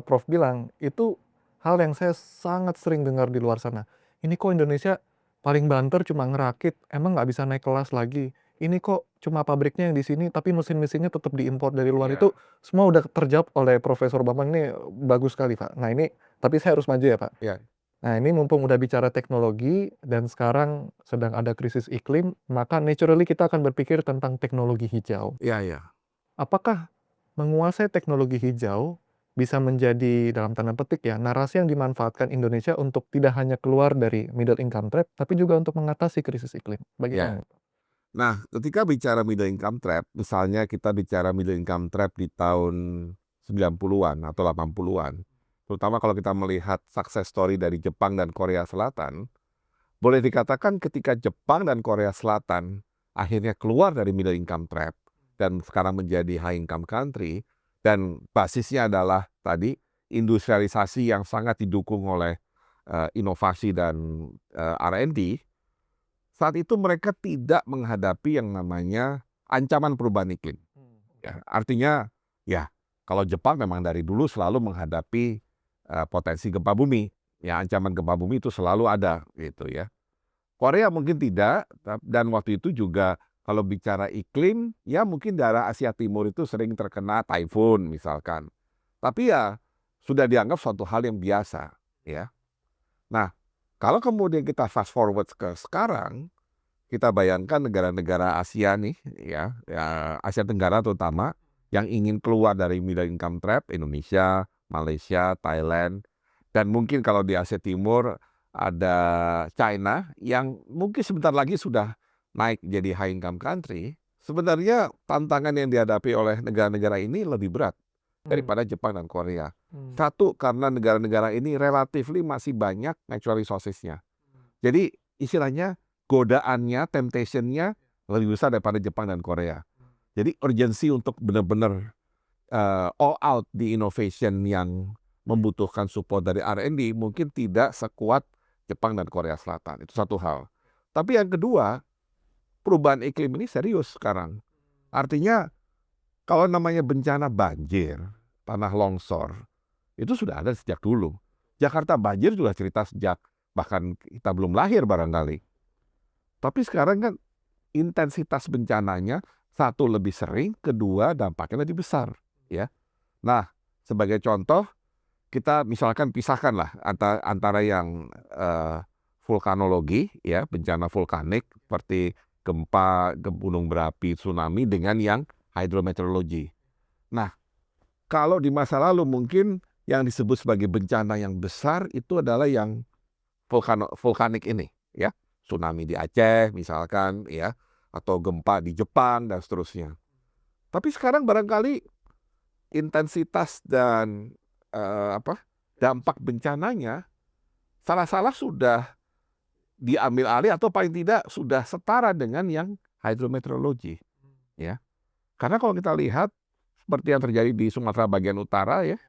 Prof bilang itu hal yang saya sangat sering dengar di luar sana. Ini kok Indonesia paling banter cuma ngerakit, emang nggak bisa naik kelas lagi. Ini kok cuma pabriknya yang di sini tapi mesin-mesinnya tetap diimpor dari luar. Iya. Itu semua udah terjawab oleh Profesor Bambang ini bagus sekali, Pak. Nah ini tapi saya harus maju ya, Pak. Iya. Nah, ini mumpung udah bicara teknologi dan sekarang sedang ada krisis iklim, maka naturally kita akan berpikir tentang teknologi hijau. Iya, iya. Apakah menguasai teknologi hijau bisa menjadi dalam tanda petik ya, narasi yang dimanfaatkan Indonesia untuk tidak hanya keluar dari middle income trap, tapi juga untuk mengatasi krisis iklim? Iya. Bagaimana? Nah, ketika bicara middle income trap, misalnya kita bicara middle income trap di tahun 90-an atau 80-an, terutama kalau kita melihat success story dari Jepang dan Korea Selatan, boleh dikatakan ketika Jepang dan Korea Selatan akhirnya keluar dari middle income trap dan sekarang menjadi high income country, dan basisnya adalah tadi industrialisasi yang sangat didukung oleh inovasi dan R&D. Saat itu mereka tidak menghadapi yang namanya ancaman perubahan iklim. Ya, artinya, ya kalau Jepang memang dari dulu selalu menghadapi potensi gempa bumi. Ya, ancaman gempa bumi itu selalu ada gitu ya. Korea mungkin tidak, dan waktu itu juga kalau bicara iklim, ya mungkin daerah Asia Timur itu sering terkena typhoon misalkan. Tapi ya sudah dianggap suatu hal yang biasa, ya. Nah, kalau kemudian kita fast forward ke sekarang, kita bayangkan negara-negara Asia nih, ya Asia Tenggara terutama, yang ingin keluar dari middle income trap, Indonesia, Malaysia, Thailand, dan mungkin kalau di Asia Timur ada China yang mungkin sebentar lagi sudah naik jadi high income country. Sebenarnya tantangan yang dihadapi oleh negara-negara ini lebih berat Mmm. daripada Jepang dan Korea. Mmm. Satu, karena negara-negara ini relatively masih banyak natural resources-nya. Jadi istilahnya godaannya, temptation-nya lebih besar daripada Jepang dan Korea. Jadi urgensi untuk benar-benar all out di innovation yang membutuhkan support dari R&D mungkin tidak sekuat Jepang dan Korea Selatan. Itu satu hal. Tapi yang kedua, perubahan iklim ini serius sekarang. Artinya kalau namanya bencana banjir, tanah longsor, itu sudah ada sejak dulu. Jakarta banjir sudah cerita sejak bahkan kita belum lahir barangkali. Tapi sekarang kan intensitas bencananya, satu lebih sering, kedua dampaknya lebih besar, ya. Nah, sebagai contoh, kita misalkan pisahkanlah antara yang vulkanologi, ya, bencana vulkanik seperti gempa, gunung berapi, tsunami dengan yang hydrometeorologi. Nah, kalau di masa lalu mungkin yang disebut sebagai bencana yang besar itu adalah yang vulkanik ini, ya. Tsunami di Aceh misalkan, ya, atau gempa di Jepang dan seterusnya. Tapi sekarang barangkali intensitas dan dampak bencananya salah-salah sudah diambil alih atau paling tidak sudah setara dengan yang hydrometeorologi, ya. Karena kalau kita lihat seperti yang terjadi di Sumatera bagian utara, ya,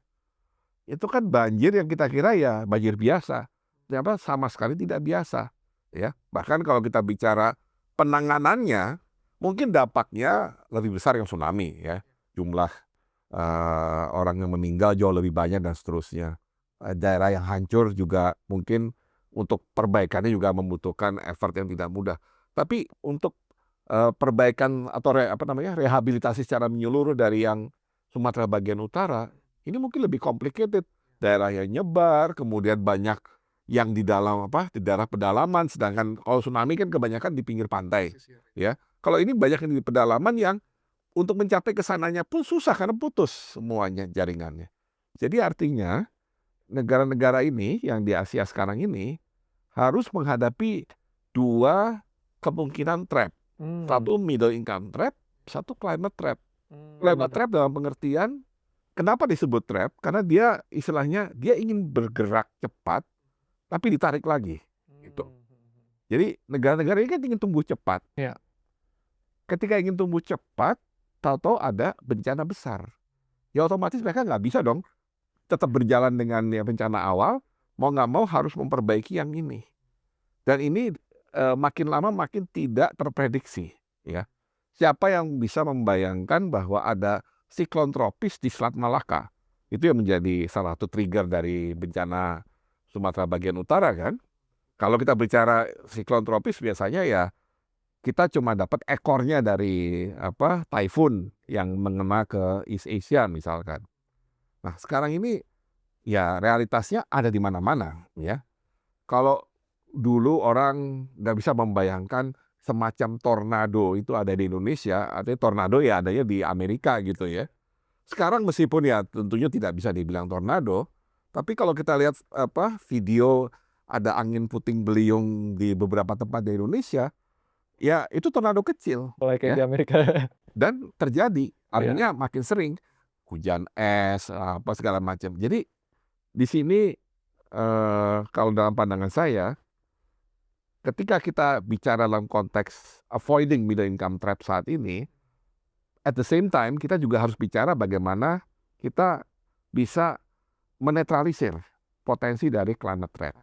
itu kan banjir yang kita kira ya banjir biasa, ternyata sama sekali tidak biasa, ya. Bahkan kalau kita bicara penanganannya, mungkin dampaknya lebih besar yang tsunami, ya. Jumlah orang yang meninggal jauh lebih banyak dan seterusnya. Daerah yang hancur juga mungkin untuk perbaikannya juga membutuhkan effort yang tidak mudah. Tapi untuk perbaikan atau rehabilitasi secara menyeluruh dari yang Sumatera bagian utara, ini mungkin lebih complicated. Daerah yang nyebar, kemudian banyak yang di dalam di daerah pedalaman, sedangkan kalau tsunami kan kebanyakan di pinggir pantai, ya. Kalau ini banyak yang di pedalaman yang untuk mencapai ke sananya pun susah karena putus semuanya jaringannya. Jadi artinya negara-negara ini yang di Asia sekarang ini harus menghadapi 2 kemungkinan trap. Mmm. Satu middle income trap, satu climate trap. Climate Gimana trap tuh? dalam pengertian, kenapa disebut trap? Karena dia istilahnya dia ingin bergerak cepat tapi ditarik lagi, gitu. Jadi negara-negara ini kan ingin tumbuh cepat. Iya. Ketika ingin tumbuh cepat, tahu-tahu ada bencana besar. Ya otomatis mereka nggak bisa dong tetap berjalan dengan ya bencana awal, mau nggak mau harus memperbaiki yang ini. Dan ini makin lama makin tidak terprediksi, ya. Siapa yang bisa membayangkan bahwa ada siklon tropis di Selat Malaka? Itu yang menjadi salah satu trigger dari bencana Sumatera bagian utara kan. Kalau kita bicara siklon tropis biasanya ya kita cuma dapat ekornya dari taifun yang mengena ke East Asia misalkan. Nah, sekarang ini ya realitasnya ada di mana-mana, ya. Kalau dulu orang nggak bisa membayangkan semacam tornado itu ada di Indonesia, artinya tornado ya adanya di Amerika gitu ya. Sekarang meskipun ya tentunya tidak bisa dibilang tornado, tapi kalau kita lihat video ada angin puting beliung di beberapa tempat di Indonesia, ya itu tornado kecil, Mulai kayak di ya. Amerika. Dan terjadi, Iya. artinya makin sering hujan es, apa segala macam. Jadi di sini, kalau dalam pandangan saya, ketika kita bicara dalam konteks avoiding middle income trap saat ini, at the same time kita juga harus bicara bagaimana kita bisa menetralisir potensi dari climate threat.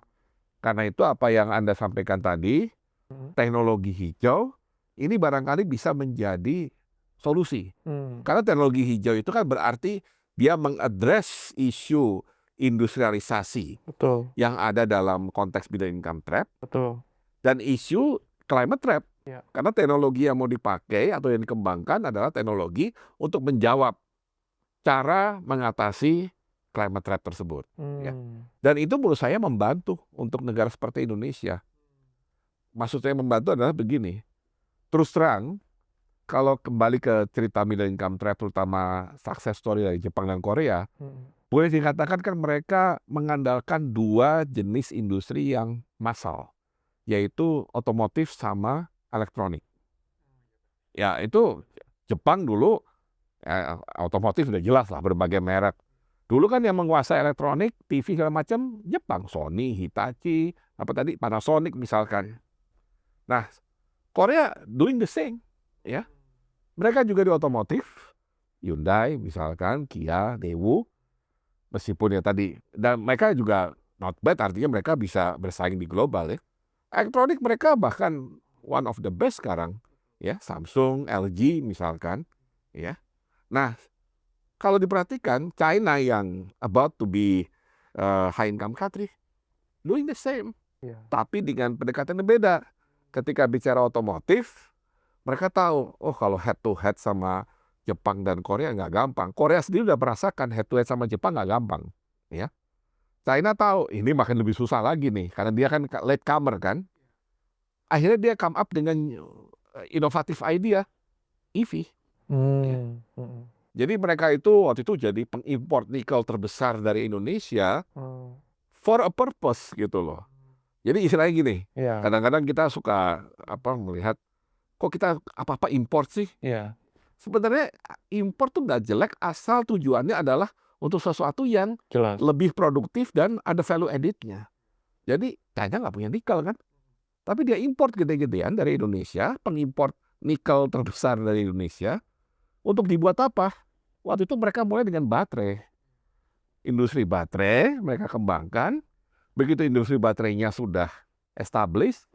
Karena itu apa yang Anda sampaikan tadi, Mhm. teknologi hijau ini barangkali bisa menjadi solusi. Mmm. Karena teknologi hijau itu kan berarti dia mengadres isu industrialisasi Betul. yang ada dalam konteks middle income trap Betul. dan isu climate trap. Iya. Karena teknologi yang mau dipakai atau yang dikembangkan adalah teknologi untuk menjawab cara mengatasi climate threat tersebut, ya. Mmm. Dan itu menurut saya membantu untuk negara seperti Indonesia. Maksud saya membantu adalah begini, terus terang kalau kembali ke cerita middle income trap terutama success story dari Jepang dan Korea, Mhm. boleh dikatakan kan mereka mengandalkan 2 jenis industri yang massal, yaitu otomotif sama elektronik. Ya itu Jepang dulu otomotif udah jelas lah berbagai merek. Dulu kan yang menguasai elektronik, TV segala macam Jepang, Sony, Hitachi, apa tadi Panasonic misalkan. Nah, Korea doing the same, ya. Mereka juga di otomotif, Hyundai misalkan, Kia, Daewoo, meskipun ya tadi dan mereka juga not bad, artinya mereka bisa bersaing di global ya. Elektronik mereka bahkan one of the best sekarang, ya Samsung, LG misalkan, ya. Nah, kalau diperhatikan China yang about to be high income country doing the same, Iya. tapi dengan pendekatan yang beda. Ketika bicara otomotif, mereka tahu, oh kalau head to head sama Jepang dan Korea nggak gampang. Korea sendiri udah merasakan head to head sama Jepang nggak gampang, ya. China tahu ini makin lebih susah lagi nih, karena dia kan late comer kan. Akhirnya dia come up dengan inovatif idea, EV. Ya. Jadi mereka itu waktu itu jadi pengimpor nikel terbesar dari Indonesia for a purpose gitu loh. Jadi istilahnya gini, Iya. kadang-kadang kita suka melihat kok kita apa-apa import sih? Iya. Sebenarnya import tuh nggak jelek asal tujuannya adalah untuk sesuatu yang Jelas. lebih produktif dan ada value added-nya. Jadi China nggak punya nikel kan, tapi dia import gede-gedean dari Indonesia, pengimpor nikel terbesar dari Indonesia. Untuk dibuat apa? Waktu itu mereka mulai dengan baterai. Industri baterai mereka kembangkan. Begitu industri baterainya sudah established,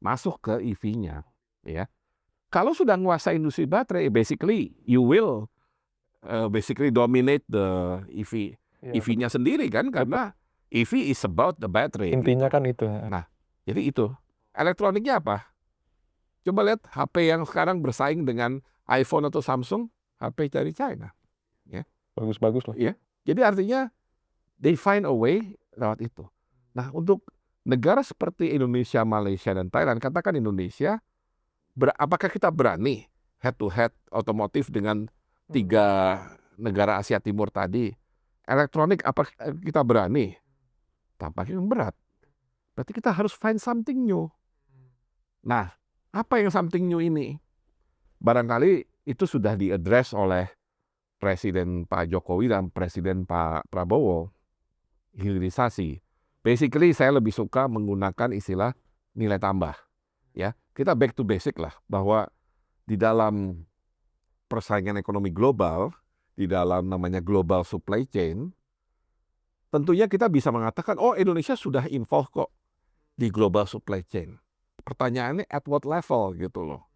masuk ke EV-nya. Ya. Kalau sudah menguasai industri baterai, basically you will basically dominate the EV. Iya, EV-nya sendiri kan, karena EV is about the battery. intinya gitu. kan itu. Nah, jadi itu. Elektroniknya apa? Coba lihat HP yang sekarang bersaing dengan iPhone atau Samsung, HP dari China. Ya. Bagus-bagus loh. Ya. Jadi artinya they find a way lewat itu. Nah, untuk negara seperti Indonesia, Malaysia, dan Thailand, katakan Indonesia, apakah kita berani head to head otomotif dengan 3 negara Asia Timur tadi? Elektronik apa kita berani? Tampaknya berat. Berarti kita harus find something new. Nah, apa yang something new ini? Barangkali itu sudah diadres oleh Presiden Pak Jokowi dan Presiden Pak Prabowo. Hilirisasi. Basically saya lebih suka menggunakan istilah nilai tambah. Ya, kita back to basic lah, bahwa di dalam persaingan ekonomi global, di dalam namanya global supply chain, tentunya kita bisa mengatakan, oh Indonesia sudah involved kok di global supply chain. Pertanyaannya at what level gitu loh.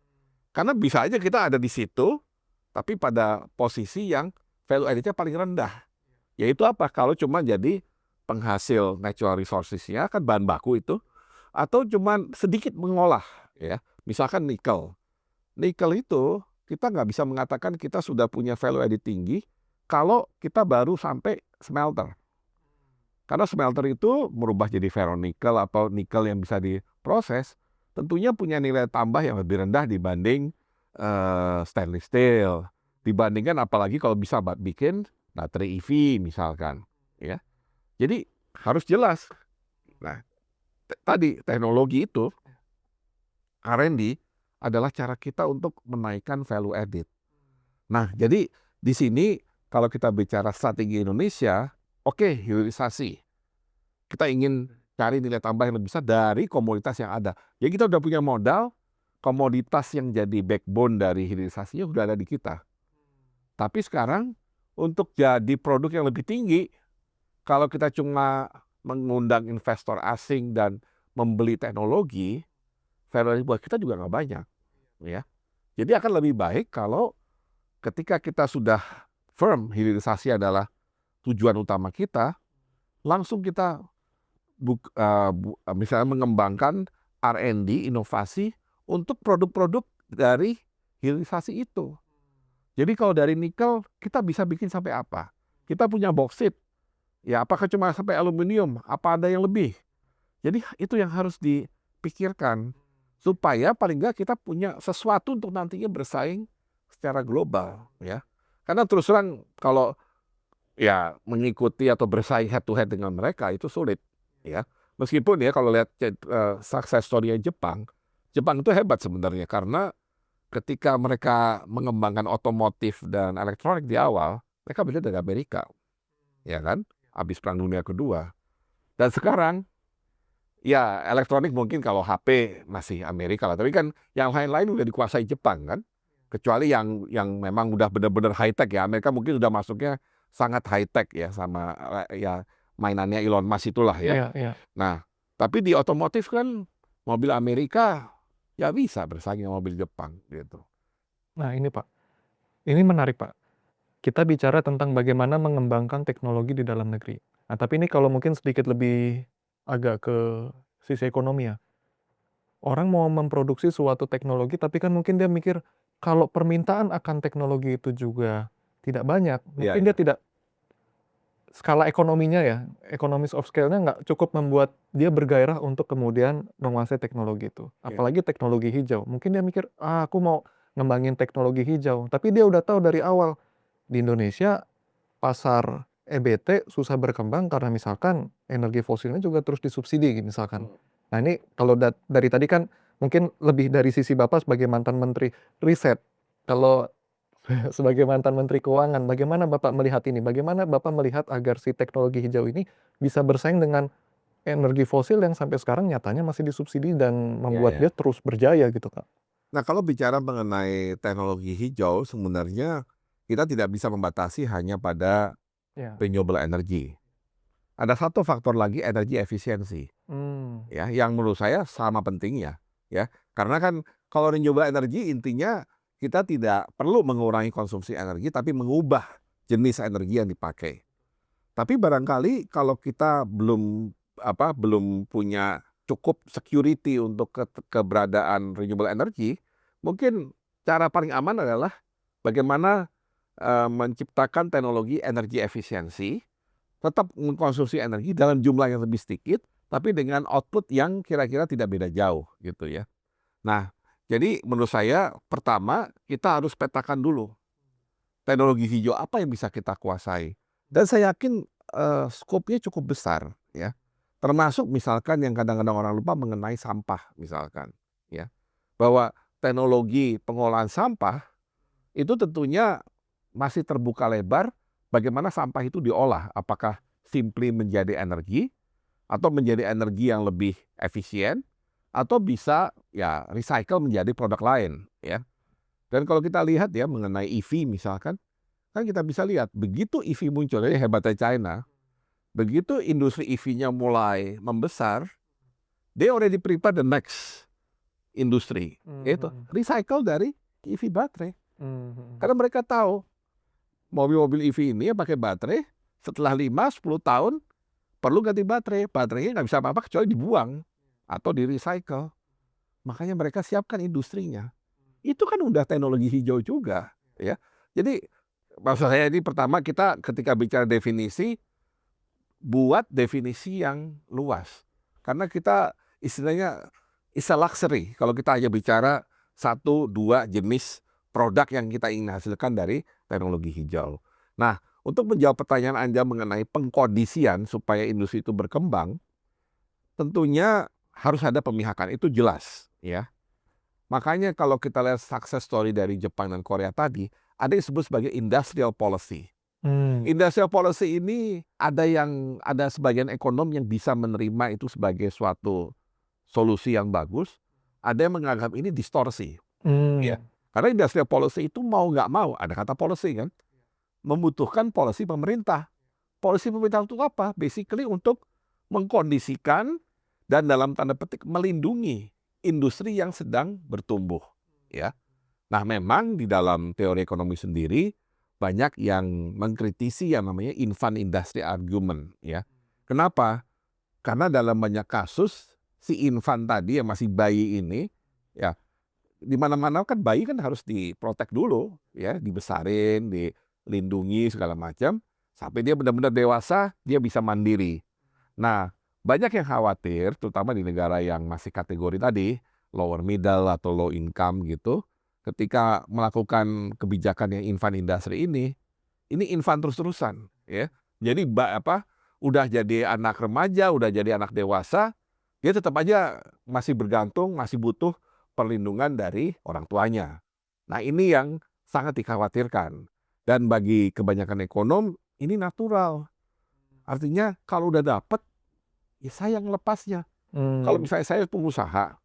Karena bisa aja kita ada di situ, tapi pada posisi yang value added-nya paling rendah. Yaitu apa? Kalau cuma jadi penghasil natural resources-nya, kan bahan baku itu, atau cuma sedikit mengolah. Ya. Misalkan nikel. Nikel itu kita nggak bisa mengatakan kita sudah punya value added tinggi kalau kita baru sampai smelter. Karena smelter itu merubah jadi ferronikel atau nikel yang bisa diproses, tentunya punya nilai tambah yang lebih rendah dibanding stainless steel. Dibandingkan apalagi kalau bisa bikin baterai EV misalkan. Ya. Jadi harus jelas. Nah, tadi teknologi itu, R&D adalah cara kita untuk menaikkan value added. Nah, jadi di sini kalau kita bicara strategi Indonesia, oke, hilirisasi. Kita ingin cari nilai tambah yang lebih besar dari komoditas yang ada. Jadi kita udah punya modal, komoditas yang jadi backbone dari hilirisasinya sudah ada di kita. Tapi sekarang untuk jadi produk yang lebih tinggi, kalau kita cuma mengundang investor asing dan membeli teknologi, value buat kita juga nggak banyak. Ya. Jadi akan lebih baik kalau ketika kita sudah firm hilirisasi adalah tujuan utama kita, langsung kita misalnya mengembangkan R&D, inovasi untuk produk-produk dari hilirisasi itu. Jadi kalau dari nikel, kita bisa bikin sampai apa? Kita punya boksit, ya apakah cuma sampai aluminium? Apa ada yang lebih? Jadi itu yang harus dipikirkan, supaya paling nggak kita punya sesuatu untuk nantinya bersaing secara global. Ya. Karena terus terang kalau ya mengikuti atau bersaing head to head dengan mereka itu sulit. Ya, meskipun ya kalau lihat success story-nya Jepang itu hebat sebenarnya karena ketika mereka mengembangkan otomotif dan elektronik di awal, mereka belajar dari Amerika, ya kan? Habis Perang Dunia Kedua. Dan sekarang, ya elektronik mungkin kalau HP masih Amerika lah, tapi kan yang lain-lain udah dikuasai Jepang kan? Kecuali yang memang udah benar-benar high tech ya. Amerika mungkin udah masuknya sangat high tech ya sama ya mainannya Elon Musk itulah ya. Iya, iya. Nah, tapi di otomotif kan mobil Amerika ya bisa bersaing sama mobil Jepang gitu. Nah ini Pak, ini menarik Pak. Kita bicara tentang bagaimana mengembangkan teknologi di dalam negeri. Nah tapi ini kalau mungkin sedikit lebih agak ke sisi ekonomi ya. Orang mau memproduksi suatu teknologi, tapi kan mungkin dia mikir, kalau permintaan akan teknologi itu juga tidak banyak, Iya, mungkin dia iya. tidak skala ekonominya ya, economies of scale-nya nggak cukup membuat dia bergairah untuk kemudian menguasai teknologi itu. Iya. Apalagi teknologi hijau. Mungkin dia mikir, "Ah, aku mau ngembangin teknologi hijau." Tapi dia udah tahu dari awal, di Indonesia pasar EBT susah berkembang karena misalkan energi fosilnya juga terus disubsidi misalkan. Hmm. Nah ini kalau dari tadi kan mungkin lebih dari sisi Bapak sebagai mantan menteri riset. Kalau sebagai mantan menteri keuangan, bagaimana Bapak melihat ini? Bagaimana Bapak melihat agar si teknologi hijau ini bisa bersaing dengan energi fosil yang sampai sekarang nyatanya masih disubsidi dan Iya, membuat iya. dia terus berjaya gitu, Kak? Nah, kalau bicara mengenai teknologi hijau, sebenarnya kita tidak bisa membatasi hanya pada Ya. renewable energy. Ada satu faktor lagi, energi efisiensi, Mmm. ya, yang menurut saya sama pentingnya, ya. Karena kan kalau renewable energy intinya kita tidak perlu mengurangi konsumsi energi, tapi mengubah jenis energi yang dipakai. Tapi barangkali kalau kita belum punya cukup security untuk keberadaan renewable energy, mungkin cara paling aman adalah bagaimana, menciptakan teknologi energi efisiensi, tetap mengkonsumsi energi dalam jumlah yang lebih sedikit, tapi dengan output yang kira-kira tidak beda jauh, gitu ya. Nah, jadi menurut saya pertama kita harus petakan dulu teknologi hijau apa yang bisa kita kuasai. Dan saya yakin, skopnya cukup besar ya. Termasuk misalkan yang kadang-kadang orang lupa mengenai sampah misalkan ya. Bahwa teknologi pengolahan sampah itu tentunya masih terbuka lebar bagaimana sampah itu diolah. Apakah simply menjadi energi atau menjadi energi yang lebih efisien atau bisa ya recycle menjadi produk lain ya. Dan kalau kita lihat ya mengenai EV misalkan, kan kita bisa lihat begitu EV muncul, ini hebatnya China, begitu industri EV-nya mulai membesar, they already prepare the next industri, Mmm, yaitu mhm. recycle dari EV baterai. Mmm, mhm. Karena mereka tahu mobil-mobil EV ini yang pakai baterai setelah 5-10 tahun perlu ganti baterai, baterainya nggak bisa apa-apa kecuali dibuang atau di-recycle. Makanya mereka siapkan industrinya. Itu kan udah teknologi hijau juga ya. Jadi maksud saya ini pertama kita ketika bicara definisi, buat definisi yang luas. Karena kita istilahnya it's a luxury kalau kita hanya bicara 1, 2 jenis produk yang kita ingin hasilkan dari teknologi hijau. Nah, untuk menjawab pertanyaan Anda mengenai pengkondisian supaya industri itu berkembang, tentunya harus ada pemihakan, itu jelas ya. Makanya kalau kita lihat success story dari Jepang dan Korea tadi, ada yang disebut sebagai industrial policy. Mmm. Industrial policy ini ada sebagian ekonom yang bisa menerima itu sebagai suatu solusi yang bagus, ada yang menganggap ini distorsi. Mmm. Ya. Karena industrial policy itu mau nggak mau, ada kata policy kan, membutuhkan policy pemerintah. Policy pemerintah untuk apa? Basically untuk mengkondisikan dan dalam tanda petik melindungi industri yang sedang bertumbuh. Ya. Nah, memang di dalam teori ekonomi sendiri banyak yang mengkritisi yang namanya infant industry argument ya. Kenapa? Karena dalam banyak kasus si infant tadi yang masih bayi ini ya, di mana-mana kan bayi kan harus diprotek dulu ya, dibesarin, dilindungi segala macam sampai dia benar-benar dewasa, dia bisa mandiri. Nah, banyak yang khawatir terutama di negara yang masih kategori tadi lower middle atau low income gitu, ketika melakukan kebijakan yang infant industry ini infant terus-terusan ya. Jadi udah jadi anak remaja, udah jadi anak dewasa, dia tetap aja masih bergantung, masih butuh perlindungan dari orang tuanya. Nah ini yang sangat dikhawatirkan. Dan bagi kebanyakan ekonom ini natural. Artinya kalau udah dapet, ya sayang lepasnya. Kalau Mmm. misalnya saya pengusaha,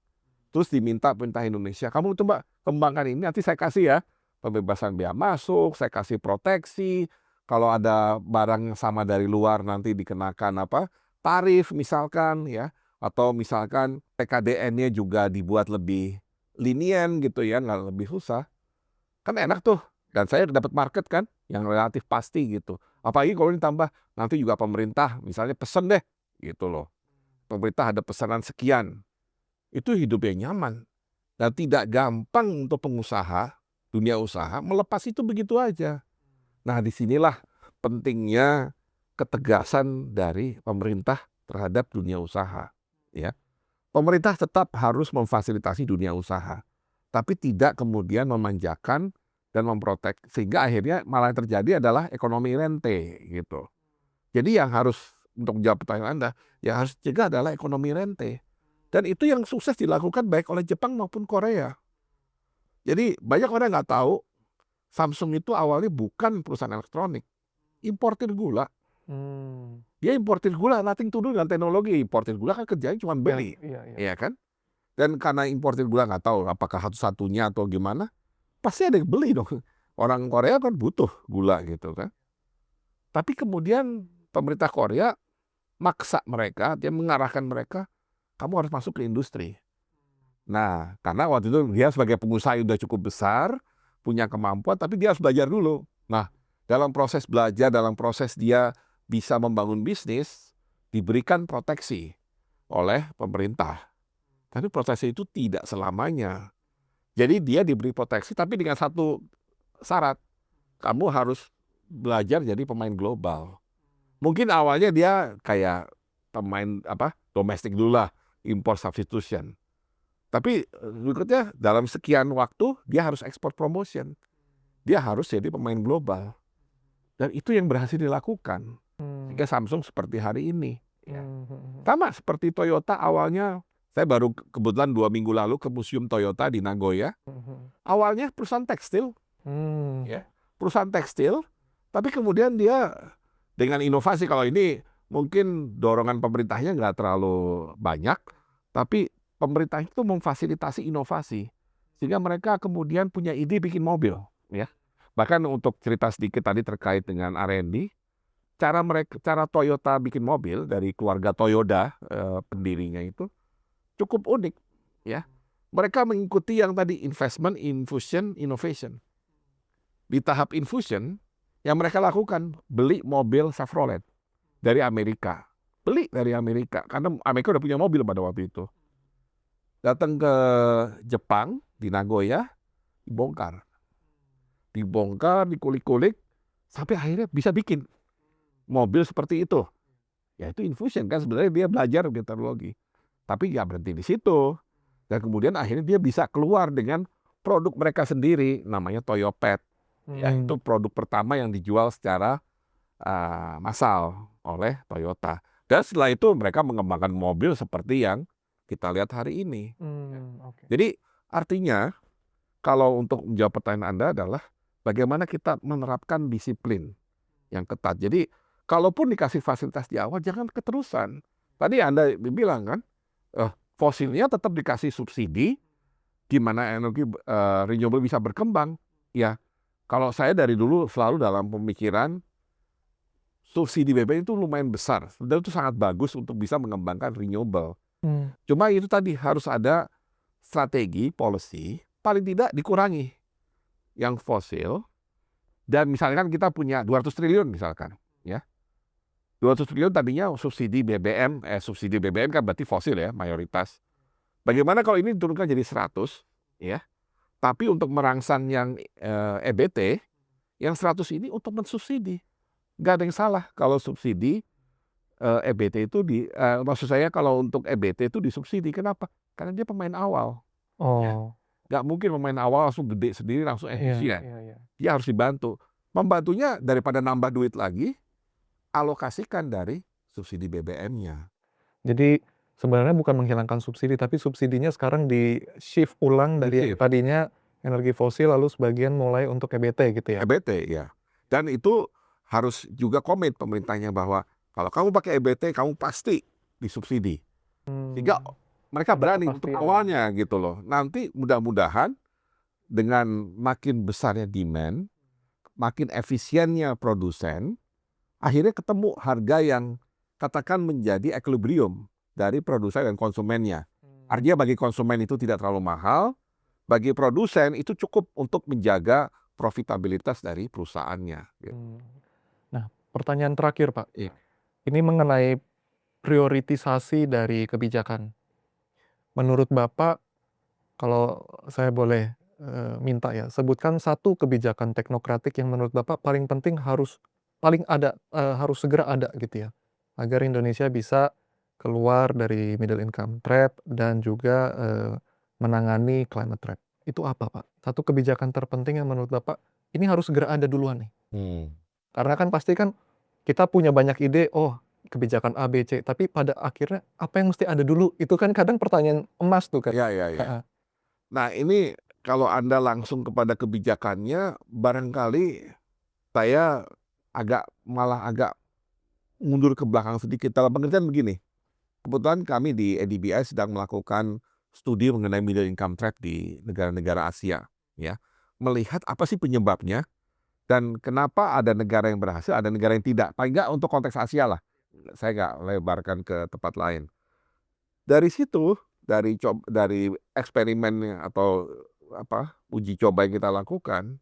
terus diminta pemerintah Indonesia, kamu coba kembangkan ini, nanti saya kasih ya pembebasan bea masuk, saya kasih proteksi. Kalau ada barang yang sama dari luar nanti dikenakan tarif misalkan ya, atau misalkan PKDN-nya juga dibuat lebih lenient gitu ya, nggak lebih susah. Kan enak tuh, dan saya dapat market kan yang relatif pasti gitu. Apalagi kalau ditambah nanti juga pemerintah misalnya pesen deh gitu loh. Pemerintah ada pesanan sekian, itu hidupnya nyaman dan tidak gampang untuk pengusaha, dunia usaha melepas itu begitu aja. Nah, disinilah pentingnya ketegasan dari pemerintah terhadap dunia usaha, ya. Pemerintah tetap harus memfasilitasi dunia usaha, tapi tidak kemudian memanjakan dan memprotek, sehingga akhirnya malah yang terjadi adalah ekonomi rente gitu. Jadi yang harus, untuk menjawab pertanyaan Anda, yang harus dicegah adalah ekonomi rente. Dan itu yang sukses dilakukan baik oleh Jepang maupun Korea. Jadi banyak orang nggak tahu, Samsung itu awalnya bukan perusahaan elektronik, importir gula. Mmm. Dia importir gula, nothing to do dengan teknologi. Importir gula kan kerjanya cuma Iya beli, iya iya. ya kan? Dan karena importir gula nggak tahu apakah satu-satunya atau gimana, pasti ada yang beli dong. Orang Korea kan butuh gula gitu kan. Tapi kemudian pemerintah Korea maksa mereka, dia mengarahkan mereka, kamu harus masuk ke industri. Nah, karena waktu itu dia sebagai pengusaha yang udah cukup besar, punya kemampuan, tapi dia harus belajar dulu. Nah, dalam proses belajar, dalam proses dia bisa membangun bisnis, diberikan proteksi oleh pemerintah. Tapi proteksi itu tidak selamanya. Jadi dia diberi proteksi, tapi dengan satu syarat, kamu harus belajar jadi pemain global. Mungkin awalnya dia kayak pemain domestik dulu lah, import substitution. Tapi berikutnya dalam sekian waktu dia harus ekspor promotion. Dia harus jadi pemain global. Dan itu yang berhasil dilakukan. Mmm. Sehingga Samsung seperti hari ini. Ya. Mmm, mhm mhm. Sama seperti Toyota awalnya, saya baru kebetulan 2 minggu lalu ke Museum Toyota di Nagoya. Mhm mhm. Awalnya perusahaan tekstil, Mmm. ya, perusahaan tekstil, tapi kemudian dia dengan inovasi. Kalau ini mungkin dorongan pemerintahnya nggak terlalu banyak, tapi pemerintah itu memfasilitasi inovasi, sehingga mereka kemudian punya ide bikin mobil, ya. Bahkan untuk cerita sedikit tadi terkait dengan R&D, cara Toyota bikin mobil dari keluarga Toyoda, pendirinya itu cukup unik, ya. Mereka mengikuti yang tadi investment, infusion, innovation. Di tahap infusion, yang mereka lakukan beli mobil Chevrolet dari Amerika. Beli dari Amerika, karena Amerika udah punya mobil pada waktu itu. Datang ke Jepang, di Nagoya, dibongkar. Dibongkar, dikulik-kulik, sampai akhirnya bisa bikin mobil seperti itu. Ya itu infusion kan, sebenarnya dia belajar teknologi. Tapi ya berhenti di situ. Dan kemudian akhirnya dia bisa keluar dengan produk mereka sendiri, namanya Toyopet. Ya Mmm. itu produk pertama yang dijual secara massal oleh Toyota. Dan setelah itu mereka mengembangkan mobil seperti yang kita lihat hari ini. Oke. Jadi artinya kalau untuk menjawab pertanyaan Anda adalah bagaimana kita menerapkan disiplin yang ketat. Jadi kalaupun dikasih fasilitas di awal jangan keterusan. Tadi Anda bilang kan, fosilnya tetap dikasih subsidi, gimana energi renewable bisa berkembang. Ya, kalau saya dari dulu selalu dalam pemikiran subsidi BBM itu lumayan besar, sebenarnya itu sangat bagus untuk bisa mengembangkan renewable. Mmm. Cuma itu tadi harus ada strategi, policy, paling tidak dikurangi yang fosil. Dan misalkan kita punya 200 triliun misalkan, ya. 200 triliun tadinya subsidi BBM, subsidi BBM kan berarti fosil ya mayoritas. Bagaimana kalau ini diturunkan jadi 100, ya. Tapi untuk merangsang yang EBT, yang 100 ini untuk mensubsidi. Nggak ada yang salah kalau subsidi EBT itu maksud saya kalau untuk EBT itu disubsidi. Kenapa? Karena dia pemain awal. Ya. Oh. Nggak mungkin pemain awal langsung gede sendiri, langsung Iya efisien. iya iya. Dia harus dibantu. Membantunya daripada nambah duit lagi, alokasikan dari subsidi BBM-nya. Jadi sebenarnya bukan menghilangkan subsidi, tapi subsidinya sekarang di-shift ulang dari yang Di-shift. tadinya energi fosil lalu sebagian mulai untuk EBT gitu ya? EBT ya. Dan itu harus juga komit pemerintahnya bahwa kalau kamu pakai EBT kamu pasti disubsidi. Sehingga mereka Ada berani untuk kepastian. awalnya gitu loh. Nanti mudah-mudahan dengan makin besarnya demand, makin efisiennya produsen, akhirnya ketemu harga yang katakan menjadi equilibrium dari produsen dan konsumennya. Artinya bagi konsumen itu tidak terlalu mahal, bagi produsen itu cukup untuk menjaga profitabilitas dari perusahaannya. Gitu. Nah, pertanyaan terakhir Pak, Iya. ini mengenai prioritisasi dari kebijakan. Menurut Bapak, kalau saya boleh minta ya, sebutkan satu kebijakan teknokratik yang menurut Bapak paling penting harus harus segera ada gitu ya, agar Indonesia bisa keluar dari middle income trap dan juga menangani climate trap. Itu apa Pak? Satu kebijakan terpenting yang menurut Bapak ini harus segera ada duluan nih. Karena kan pasti kan kita punya banyak ide, oh kebijakan A, B, C, tapi pada akhirnya apa yang mesti ada dulu? Itu kan kadang pertanyaan emas tuh kan. Iya, iya, iya. Heeh. Nah ini kalau Anda langsung kepada kebijakannya, barangkali saya malah agak mundur ke belakang sedikit. Dalam pengertian begini, kebetulan kami di ADBI sedang melakukan studi mengenai middle income trap di negara-negara Asia, ya. Melihat apa sih penyebabnya dan kenapa ada negara yang berhasil, ada negara yang tidak. Paling nggak untuk konteks Asia lah. Saya nggak lebarkan ke tempat lain. Dari situ, dari eksperimen atau uji coba yang kita lakukan,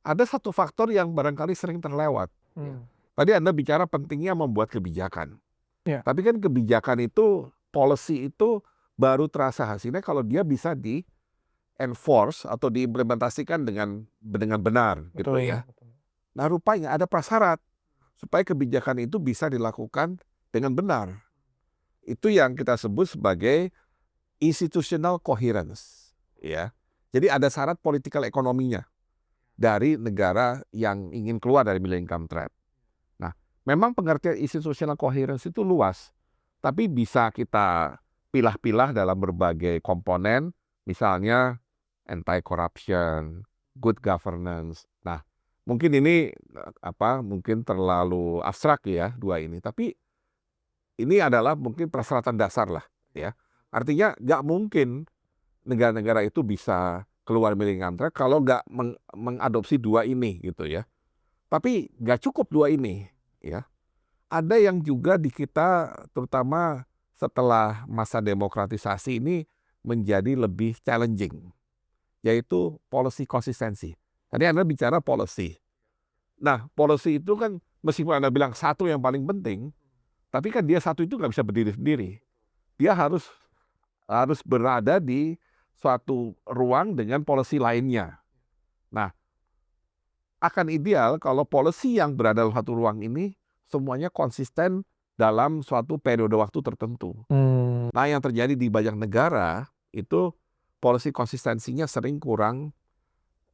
ada satu faktor yang barangkali sering terlewat. Tadi Anda bicara pentingnya membuat kebijakan. Iya. Tapi kan kebijakan itu, policy itu baru terasa hasilnya kalau dia bisa di-enforce atau diimplementasikan dengan benar gitu Betul. ya. Nah rupanya ada prasyarat supaya kebijakan itu bisa dilakukan dengan benar. Itu yang kita sebut sebagai institutional coherence. Ya. Jadi ada syarat political ekonominya dari negara yang ingin keluar dari middle income trap. Nah, memang pengertian institutional coherence itu luas, tapi bisa kita pilah-pilah dalam berbagai komponen, misalnya anti-corruption, good governance. Nah, mungkin ini mungkin terlalu abstrak ya dua ini, tapi ini adalah mungkin persyaratan dasar lah ya. Artinya nggak mungkin negara-negara itu bisa keluar middle income trap kalau nggak mengadopsi dua ini gitu ya. Tapi nggak cukup dua ini ya. Ada yang juga di kita terutama setelah masa demokratisasi ini menjadi lebih challenging, yaitu policy konsistensi. Tadi Anda bicara policy. Nah, policy itu kan meskipun Anda bilang satu yang paling penting, tapi kan dia satu itu nggak bisa berdiri sendiri. Dia harus berada di suatu ruang dengan policy lainnya. Nah, akan ideal kalau policy yang berada dalam satu ruang ini semuanya konsisten dalam suatu periode waktu tertentu. Nah, yang terjadi di banyak negara itu policy konsistensinya sering kurang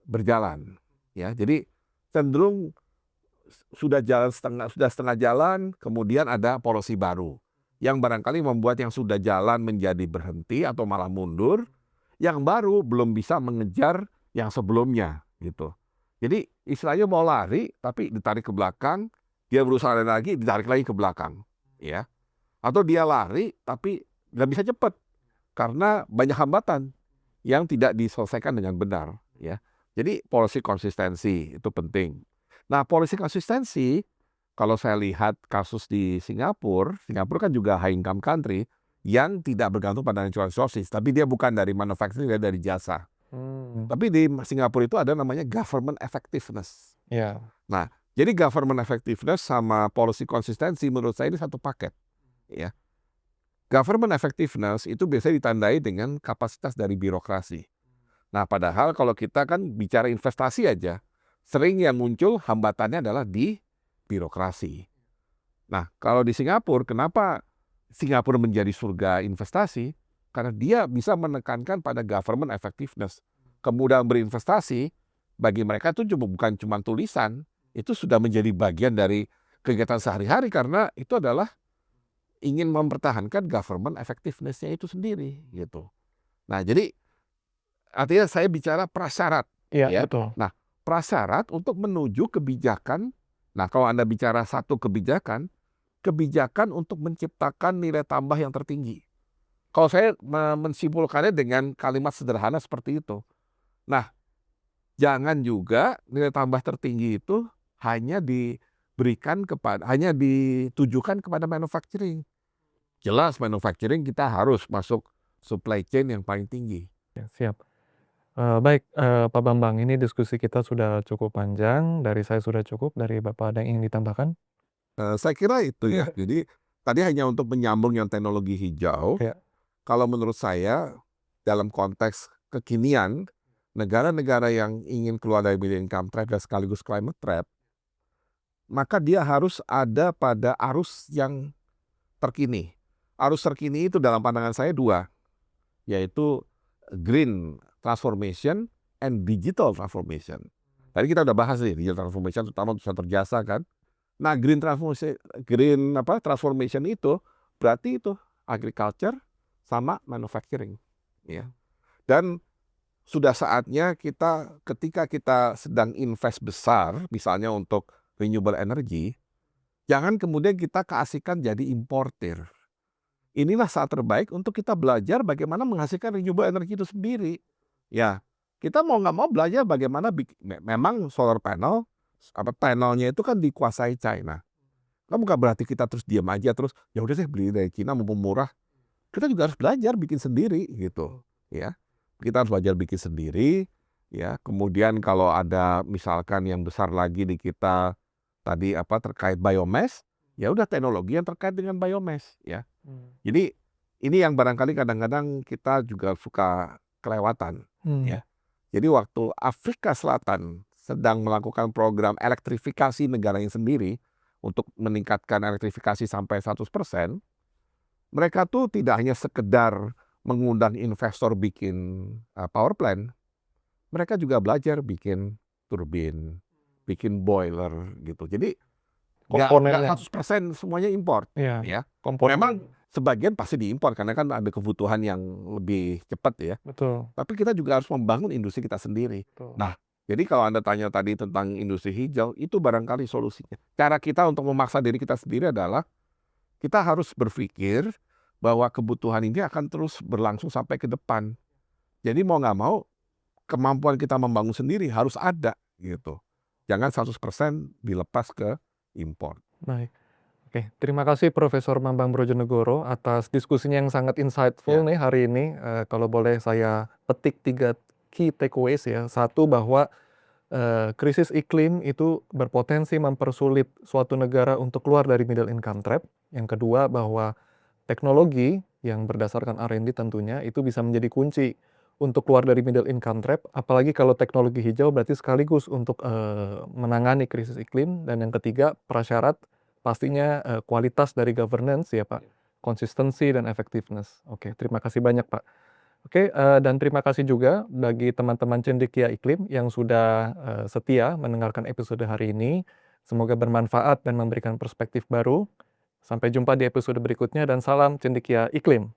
berjalan. Ya, jadi cenderung sudah setengah jalan, kemudian ada policy baru yang barangkali membuat yang sudah jalan menjadi berhenti atau malah mundur, yang baru belum bisa mengejar yang sebelumnya gitu. Jadi istilahnya mau lari tapi ditarik ke belakang, dia berusaha lari lagi ditarik lagi ke belakang, ya. Atau dia lari tapi nggak bisa cepat karena banyak hambatan yang tidak diselesaikan dengan benar, ya. Jadi policy konsistensi itu penting. Nah, policy konsistensi kalau saya lihat kasus di Singapura kan juga high income country yang tidak bergantung pada natural resources, tapi dia bukan dari manufacturing, dia dari jasa. Tapi di Singapura itu ada namanya government effectiveness. Iya. Nah, jadi government effectiveness sama policy konsistensi menurut saya ini satu paket. Ya. Government effectiveness itu biasanya ditandai dengan kapasitas dari birokrasi. Nah, padahal kalau kita kan bicara investasi aja, sering yang muncul hambatannya adalah di birokrasi. Nah, kalau di Singapura, kenapa Singapura menjadi surga investasi? Karena dia bisa menekankan pada government effectiveness. Kemudahan berinvestasi, bagi mereka itu bukan cuma tulisan, itu sudah menjadi bagian dari kegiatan sehari-hari karena itu adalah ingin mempertahankan government effectiveness-nya itu sendiri gitu. Nah, jadi artinya saya bicara prasyarat, Iya, ya. betul. Nah, prasyarat untuk menuju kebijakan. Nah, kalau Anda bicara satu kebijakan, kebijakan untuk menciptakan nilai tambah yang tertinggi. Kalau saya mensimpulkannya dengan kalimat sederhana seperti itu. Nah, jangan juga nilai tambah tertinggi itu hanya ditujukan kepada manufacturing. Jelas manufacturing kita harus masuk supply chain yang paling tinggi. Ya, siap. Baik, Pak Bambang, ini diskusi kita sudah cukup panjang, dari saya sudah cukup, dari Bapak ada yang ingin ditambahkan? Saya kira itu ya. Jadi tadi hanya untuk menyambung yang teknologi hijau, Ya. kalau menurut saya dalam konteks kekinian, negara-negara yang ingin keluar dari middle income trap dan sekaligus climate trap, maka dia harus ada pada arus yang terkini. Arus terkini itu dalam pandangan saya dua, yaitu green transformation and digital transformation. Tadi kita udah bahas nih digital transformation terutama untuk sektor jasa kan. Nah, transformation itu berarti itu agriculture sama manufacturing, ya. Dan sudah saatnya ketika kita sedang invest besar, misalnya untuk renewable energy, jangan kemudian kita keasikan jadi importer. Inilah saat terbaik untuk kita belajar bagaimana menghasilkan renewable energy itu sendiri. Ya, kita mau nggak mau belajar bagaimana memang solar panelnya itu kan dikuasai China. Kan bukan berarti kita terus diam aja terus ya udah deh beli dari Cina mumpung murah. Kita juga harus belajar bikin sendiri gitu, ya. Kita harus belajar bikin sendiri, ya. Kemudian kalau ada misalkan yang besar lagi di kita tadi terkait biomass, ya udah teknologi yang terkait dengan biomass, ya. Jadi ini yang barangkali kadang-kadang kita juga suka kelewatan, ya. Jadi waktu Afrika Selatan sedang melakukan program elektrifikasi negaranya sendiri untuk meningkatkan elektrifikasi sampai 100%, mereka tuh tidak hanya sekedar mengundang investor bikin power plant, mereka juga belajar bikin turbin, bikin boiler gitu. Jadi nggak Komponennya. 100% semuanya import, Iya, ya. komponen. Memang sebagian pasti diimpor karena kan ada kebutuhan yang lebih cepat ya. Betul, Tapi kita juga harus membangun industri kita sendiri. betul. Nah, jadi kalau Anda tanya tadi tentang industri hijau, itu barangkali solusinya. Cara kita untuk memaksa diri kita sendiri adalah kita harus berpikir bahwa kebutuhan ini akan terus berlangsung sampai ke depan. Jadi mau nggak mau kemampuan kita membangun sendiri harus ada gitu. Jangan 100% dilepas ke impor. Baik. Oke, terima kasih Profesor Bambang Brojonegoro atas diskusinya yang sangat insightful Ya. nih hari ini. Kalau boleh saya petik 3 key takeaways ya. Satu, bahwa krisis iklim itu berpotensi mempersulit suatu negara untuk keluar dari middle income trap. Yang kedua, bahwa teknologi yang berdasarkan R&D tentunya itu bisa menjadi kunci untuk keluar dari middle income trap, apalagi kalau teknologi hijau berarti sekaligus untuk menangani krisis iklim. Dan yang ketiga, prasyarat pastinya kualitas dari governance ya Pak, konsistensi dan effectiveness. Oke, terima kasih banyak Pak. Oke, dan terima kasih juga bagi teman-teman cendekia iklim yang sudah setia mendengarkan episode hari ini. Semoga bermanfaat dan memberikan perspektif baru. Sampai jumpa di episode berikutnya dan salam cendekia iklim.